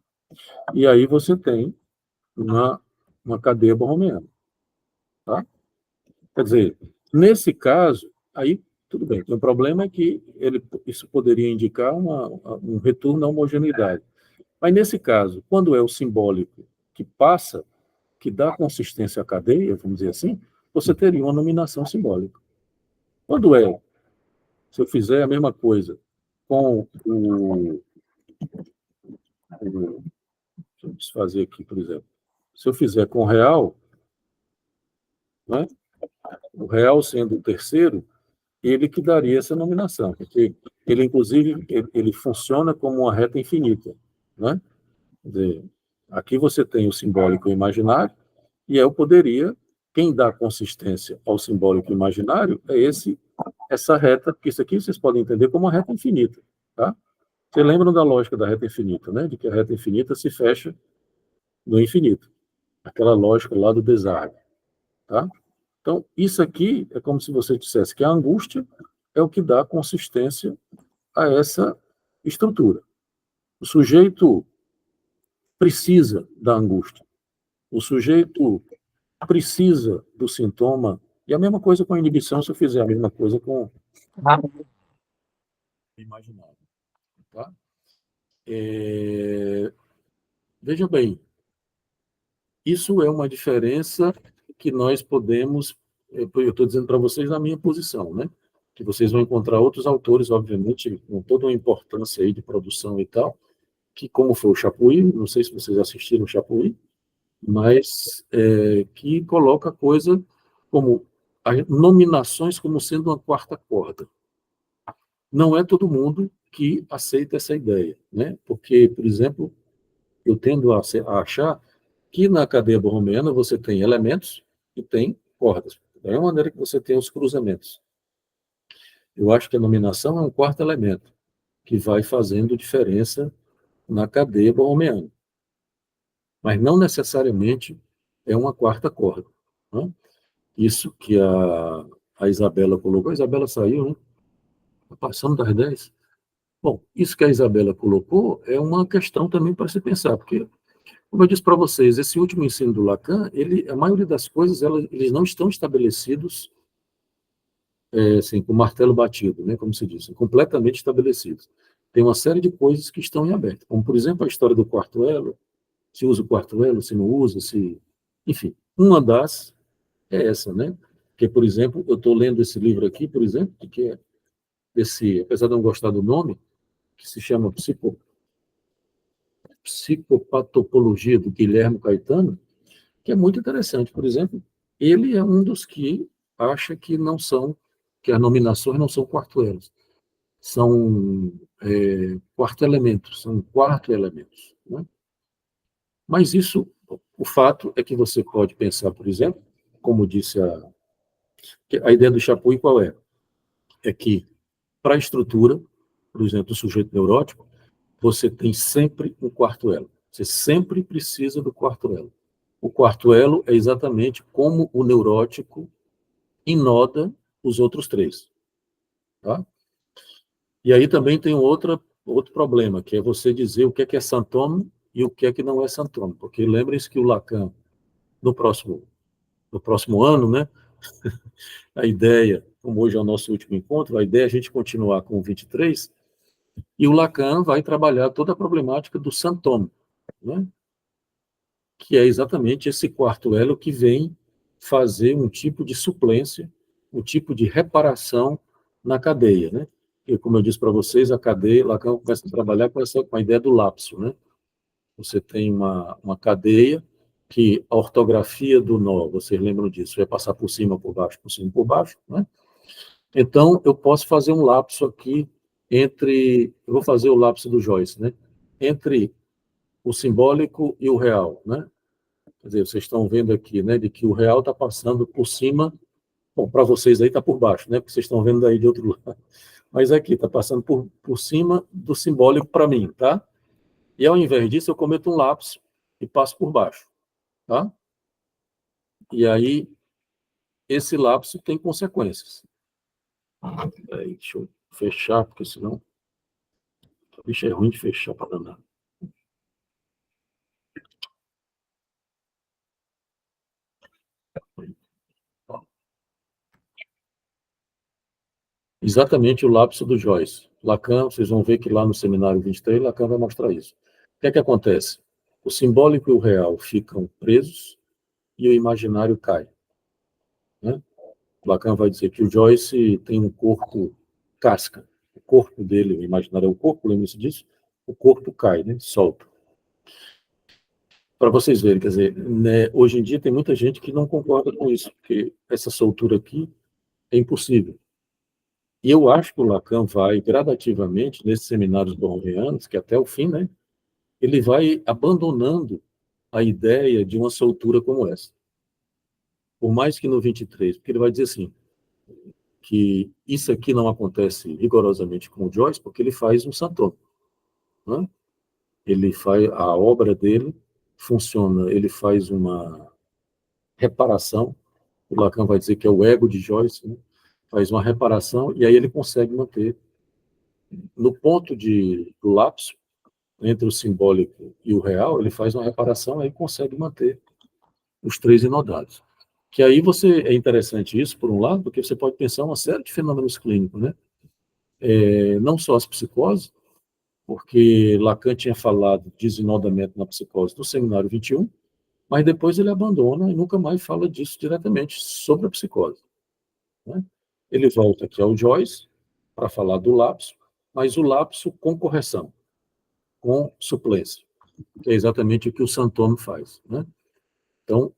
E aí você tem uma cadeia borromeana. Tá? Quer dizer, nesse caso, aí tudo bem. O problema é que isso poderia indicar um retorno à homogeneidade. Mas nesse caso, quando é o simbólico que passa, que dá consistência à cadeia, vamos dizer assim, você teria uma nominação simbólica. Quando se eu fizer a mesma coisa com deixa eu desfazer aqui, por exemplo. Se eu fizer com o real, né, o real sendo o terceiro, ele que daria essa nominação, porque ele, inclusive, ele funciona como uma reta infinita, né? Quer dizer, aqui você tem o simbólico e o imaginário, e eu poderia, quem dá consistência ao simbólico e imaginário é essa reta, porque isso aqui vocês podem entender como uma reta infinita, tá? Vocês lembram da lógica da reta infinita, né? De que a reta infinita se fecha no infinito. Aquela lógica lá do Desargues, tá? Então, isso aqui é como se você dissesse que a angústia é o que dá consistência a essa estrutura. O sujeito precisa da angústia. O sujeito precisa do sintoma. E a mesma coisa com a inibição, se eu fizer a mesma coisa com o imaginário. Tá? Veja bem, isso é uma diferença que nós podemos, eu estou dizendo para vocês na minha posição, né? Que vocês vão encontrar outros autores, obviamente, com toda uma importância aí de produção e tal, que como foi o Chapuis, não sei se vocês assistiram o Chapuis, mas que coloca a coisa como nominações como sendo uma quarta corda. Não é todo mundo que aceita essa ideia, né? Porque, por exemplo, eu tendo a achar que na cadeia borromeana você tem elementos e tem cordas. Da mesma maneira que você tem os cruzamentos. Eu acho que a nominação é um quarto elemento que vai fazendo diferença na cadeia borromeana. Mas não necessariamente é uma quarta corda. Né? Isso que a Isabela colocou. A Isabela saiu, né? Está passando das 10. Bom, isso que a Isabela colocou é uma questão também para se pensar, porque, como eu disse para vocês, esse último ensino do Lacan, a maioria das coisas, eles não estão estabelecidos assim, com martelo batido, né, como se diz, completamente estabelecidos. Tem uma série de coisas que estão em aberto, como, por exemplo, a história do quarto elo, se usa o quarto elo, se não usa, enfim, uma das é essa, né? Que, por exemplo, eu estou lendo esse livro aqui, por exemplo, que é apesar de não gostar do nome, que se chama Psicopatopologia, do Guilherme Caetano, que é muito interessante. Por exemplo, ele é um dos que acha que que as nominações não são quarto-elos, são quarto-elementos, são quarto-elementos. Né? Mas isso, o fato é que você pode pensar, por exemplo, como disse a ideia do Chapuis, qual é? É que, para a estrutura, por exemplo, do sujeito neurótico, você tem sempre um quarto elo. Você sempre precisa do quarto elo. O quarto elo é exatamente como o neurótico inoda os outros três. Tá? E aí também tem outro problema, que é você dizer o que é sintoma e o que não é sintoma. Porque lembrem-se que o Lacan, no próximo ano, né, a ideia, como hoje é o nosso último encontro, a ideia é a gente continuar com o 23, e o Lacan vai trabalhar toda a problemática do sintoma, né? Que é exatamente esse quarto elo que vem fazer um tipo de suplência, um tipo de reparação na cadeia, né? E como eu disse para vocês, a cadeia, Lacan começa a trabalhar com a ideia do lapso, né? Você tem uma cadeia que a ortografia do nó, vocês lembram disso, é passar por cima, por baixo, né? Então, eu posso fazer um lapso aqui eu vou fazer o lapso do Joyce, né? Entre o simbólico e o real, né? Quer dizer, vocês estão vendo aqui, né, de que o real está passando por cima, bom, para vocês aí está por baixo, né, porque vocês estão vendo aí de outro lado, mas aqui está passando por cima do simbólico para mim, tá? E ao invés disso, eu cometo um lapso e passo por baixo, tá? E aí, esse lapso tem consequências. Aí, deixa eu fechar, porque senão, bicho, é ruim de fechar para danar. Exatamente o lapso do Joyce. Lacan, vocês vão ver que lá no seminário 23, Lacan vai mostrar isso. O que é que acontece? O simbólico e o real ficam presos, e o imaginário cai, né? Lacan vai dizer que o Joyce tem um corpo casca. O corpo dele, o imaginário é o corpo, lembre-se disso, o corpo cai, né? Solta. Para vocês verem, quer dizer, né, hoje em dia tem muita gente que não concorda com isso, porque essa soltura aqui é impossível. E eu acho que o Lacan vai gradativamente, nesses seminários borromeanos, que até o fim, né, ele vai abandonando a ideia de uma soltura como essa. Por mais que no 23, porque ele vai dizer assim, que isso aqui não acontece rigorosamente com o Joyce, porque ele faz um santoma, né? Ele faz, a obra dele funciona, ele faz uma reparação, o Lacan vai dizer que é o ego de Joyce, né? Faz uma reparação, e aí ele consegue manter, no ponto do lapso, entre o simbólico e o real, ele faz uma reparação, aí consegue manter os três inodados. Que aí é interessante isso, por um lado, porque você pode pensar uma série de fenômenos clínicos, né? Não só as psicoses, porque Lacan tinha falado de desinodamento na psicose do seminário 21, mas depois ele abandona e nunca mais fala disso diretamente sobre a psicose, né? Ele volta aqui ao Joyce para falar do lapso, mas o lapso com correção, com suplência, que é exatamente o que o Santoro faz, né? Então,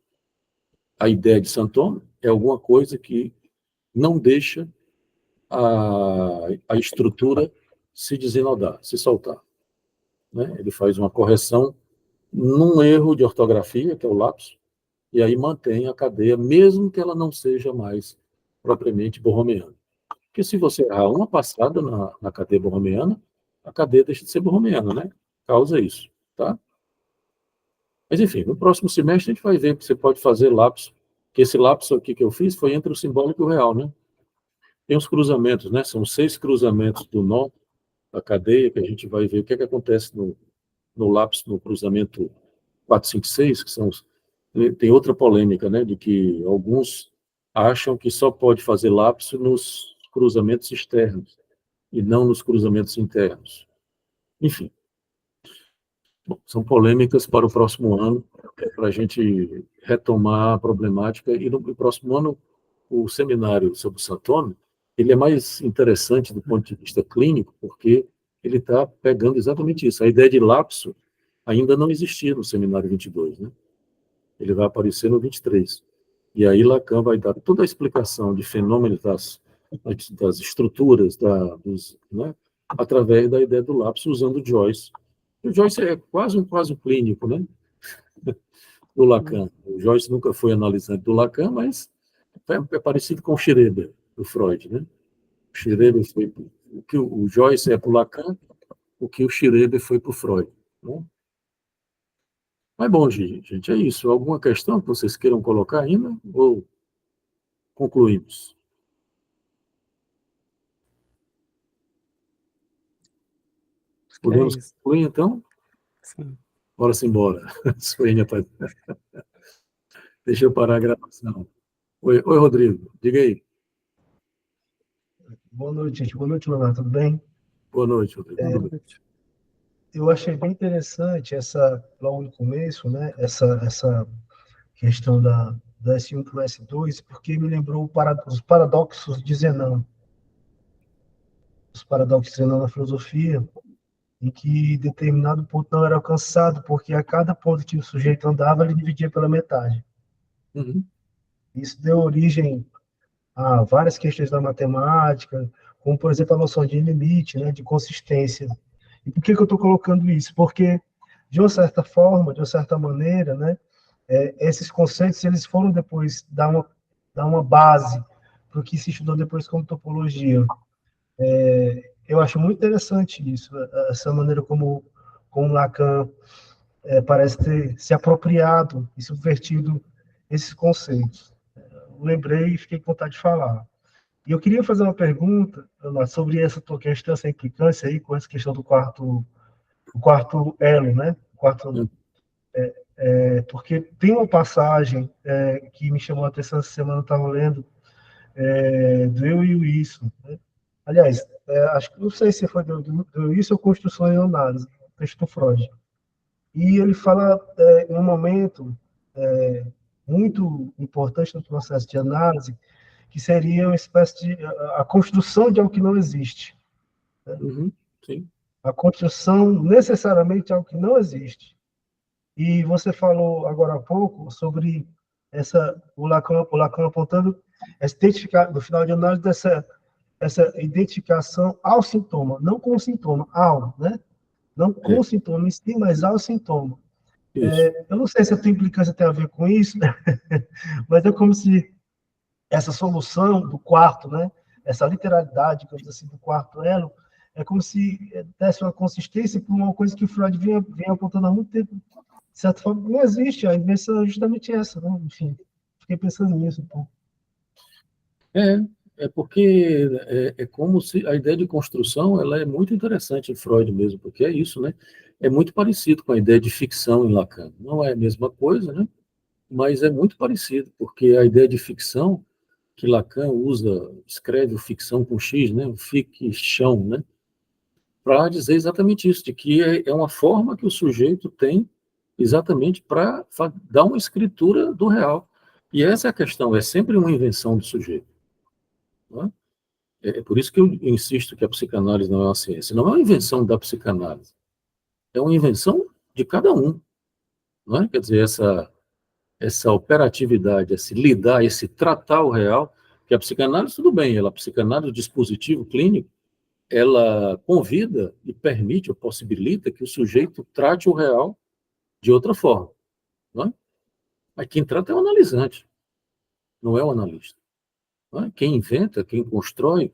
a ideia de Santoro é alguma coisa que não deixa a estrutura se desinodar, se soltar, né? Ele faz uma correção num erro de ortografia, que é o lapso, e aí mantém a cadeia, mesmo que ela não seja mais propriamente borromeana. Porque se você errar uma passada na cadeia borromeana, a cadeia deixa de ser borromeana, né? Causa isso, tá? Mas, enfim, no próximo semestre a gente vai ver que você pode fazer lapso, que esse lapso aqui que eu fiz foi entre o simbólico e o real, né? Tem os cruzamentos, né? São 6 cruzamentos do nó da cadeia, que a gente vai ver o que acontece no lapso, no cruzamento 4, 5, 6, que são tem outra polêmica, né, de que alguns acham que só pode fazer lapso nos cruzamentos externos e não nos cruzamentos internos. Enfim, bom, são polêmicas para o próximo ano, para a gente retomar a problemática, e no próximo ano o seminário sobre o Santoro, ele é mais interessante do ponto de vista clínico, porque ele está pegando exatamente isso. A ideia de lapso ainda não existia no seminário 22, né? Ele vai aparecer no 23. E aí Lacan vai dar toda a explicação de fenômenos das estruturas, né, através da ideia do lapso, usando Joyce. O Joyce é quase um clínico, né, do Lacan. O Joyce nunca foi analisante do Lacan, mas é parecido com o Schreber, do Freud, né? O Schreber foi o que o Joyce é para o Lacan, o que o Schreber foi para o Freud, né? Mas, bom, gente, é isso. Alguma questão que vocês queiram colocar ainda? Ou concluímos? Acho que é Podemos isso. concluir, então? Sim. Bora-se embora. Suênia, deixa eu parar a gravação. Oi, Rodrigo, diga aí. Boa noite, gente. Boa noite, Leonardo. Tudo bem? Boa noite, Rodrigo. Boa noite. Eu achei bem interessante logo no começo, né? Essa questão da S1 para o S2, porque me lembrou os paradoxos de Zenão. Os paradoxos de Zenão na filosofia, em que determinado ponto não era alcançado, porque a cada ponto que o sujeito andava, ele dividia pela metade. Uhum. Isso deu origem a várias questões da matemática, como, por exemplo, a noção de limite, né, de consistência. E por que eu estou colocando isso? Porque, de uma certa forma, de uma certa maneira, né, esses conceitos eles foram depois dar uma base para o que se estudou depois como topologia. Eu acho muito interessante isso, essa maneira como Lacan parece ter se apropriado e subvertido esses conceitos. Lembrei e fiquei com vontade de falar. E eu queria fazer uma pergunta, Ana, sobre essa tua questão, essa implicância aí com essa questão do quarto elo, né? Porque tem uma passagem que me chamou a atenção essa semana, eu estava lendo, do Eu e o Isso, né? Aliás, acho que não sei se foi do Isso ou Construção e Análise, texto do Freud. E ele fala, em um momento, muito importante no processo de análise, que seria uma espécie de a construção de algo que não existe. Uhum, sim. A construção necessariamente de algo que não existe. E você falou agora há pouco sobre o Lacan apontando no final de análise essa identificação ao sintoma, não com o sintoma, ao, né? Não com o sintoma em si, mas ao sintoma. Eu não sei se a tua implicância tem a ver com isso, né? Mas é como se essa solução do quarto, né? Essa literalidade, digamos assim, do quarto elo, é como se desse uma consistência para uma coisa que o Freud vinha apontando há muito tempo. De certa forma, não existe, a invenção é justamente essa, né? Enfim, fiquei pensando nisso um pouco. É porque é como se a ideia de construção ela é muito interessante em Freud mesmo, porque é isso, né? É muito parecido com a ideia de ficção em Lacan. Não é a mesma coisa, né? Mas é muito parecido, porque a ideia de ficção que Lacan usa, escreve o ficção com X, né? O ficção, né? Para dizer exatamente isso, de que é uma forma que o sujeito tem exatamente para dar uma escritura do real. E essa é a questão, é sempre uma invenção do sujeito. Não é? É por isso que eu insisto que a psicanálise não é uma ciência. Não é uma invenção da psicanálise. É uma invenção de cada um. Não é? Quer dizer, essa operatividade, esse lidar, esse tratar o real, que a psicanálise, tudo bem, a psicanálise, o dispositivo clínico, ela convida e permite ou possibilita que o sujeito trate o real de outra forma. Não é? Mas quem trata é o analisante, não é o analista. Não é? Quem inventa, quem constrói,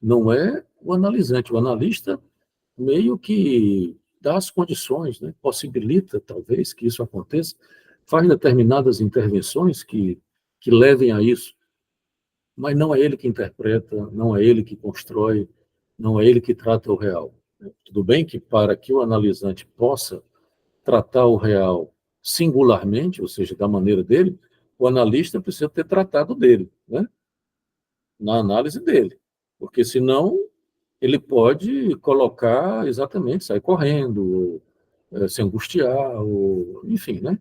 não é o analisante. O analista meio que dá as condições, né? Possibilita, talvez, que isso aconteça, faz determinadas intervenções que levem a isso, mas não é ele que interpreta, não é ele que constrói, não é ele que trata o real. Tudo bem que para que o analisante possa tratar o real singularmente, ou seja, da maneira dele, o analista precisa ter tratado dele, né? Na análise dele, porque senão ele pode colocar exatamente, sair correndo, se angustiar, ou, enfim, né?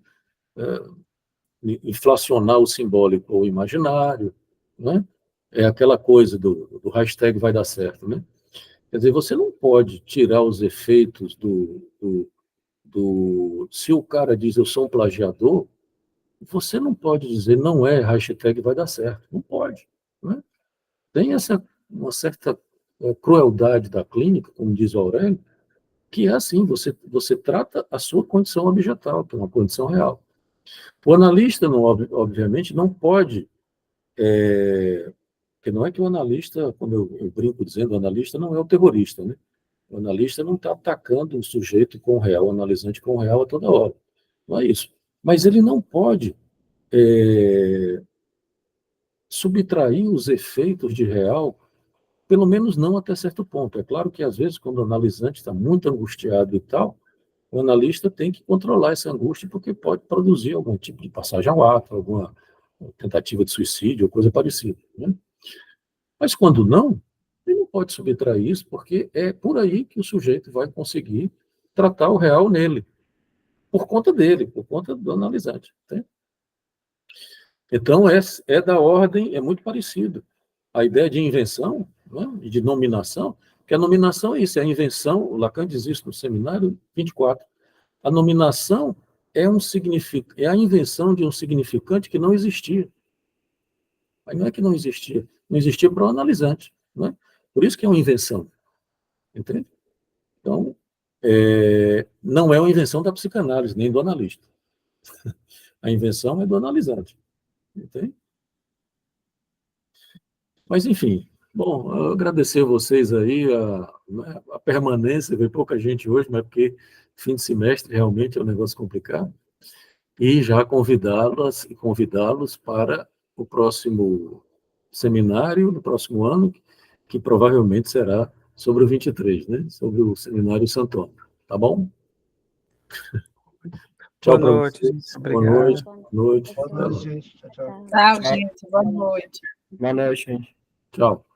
Inflacionar o simbólico ou o imaginário, né? É aquela coisa do hashtag vai dar certo, né? Quer dizer, você não pode tirar os efeitos se o cara diz eu sou um plagiador, você não pode dizer não é hashtag vai dar certo, não pode, né? Tem uma certa crueldade da clínica, como diz o Aurélio, que é assim, você trata a sua condição objetal, que é uma condição real. O analista, não, obviamente, não pode, porque não é que o analista, como eu brinco dizendo, o analista não é o terrorista, né? O analista não está atacando o sujeito com o real, o analisante com o real a toda hora. Não é isso. Mas ele não pode subtrair os efeitos de real, pelo menos não até certo ponto. É claro que, às vezes, quando o analisante está muito angustiado e tal, o analista tem que controlar essa angústia, porque pode produzir algum tipo de passagem ao ato, alguma tentativa de suicídio, ou coisa parecida, né? Mas quando não, ele não pode subtrair isso, porque é por aí que o sujeito vai conseguir tratar o real nele, por conta dele, por conta do analisante. Tá? Então, é da ordem, é muito parecido. A ideia de invenção, né, de nominação, que a nominação é isso, é a invenção, o Lacan diz isso no seminário 24. A nominação é a invenção de um significante que não existia. Mas não é que não existia para o analisante. Não é? Por isso que é uma invenção. Entende? Então, não é uma invenção da psicanálise, nem do analista. A invenção é do analisante. Entende? Mas, enfim, bom, eu agradecer a vocês aí a permanência, veio pouca gente hoje, mas porque fim de semestre realmente é um negócio complicado, e já convidá-los para o próximo seminário, no próximo ano, que provavelmente será sobre o 23, né? Sobre o seminário Santônio. Tá bom? Tchau para noite, vocês. gente. Boa Obrigado. noite. Boa noite, gente. Tchau, tchau. Tchau, gente. Boa noite. Boa noite, gente. Tchau.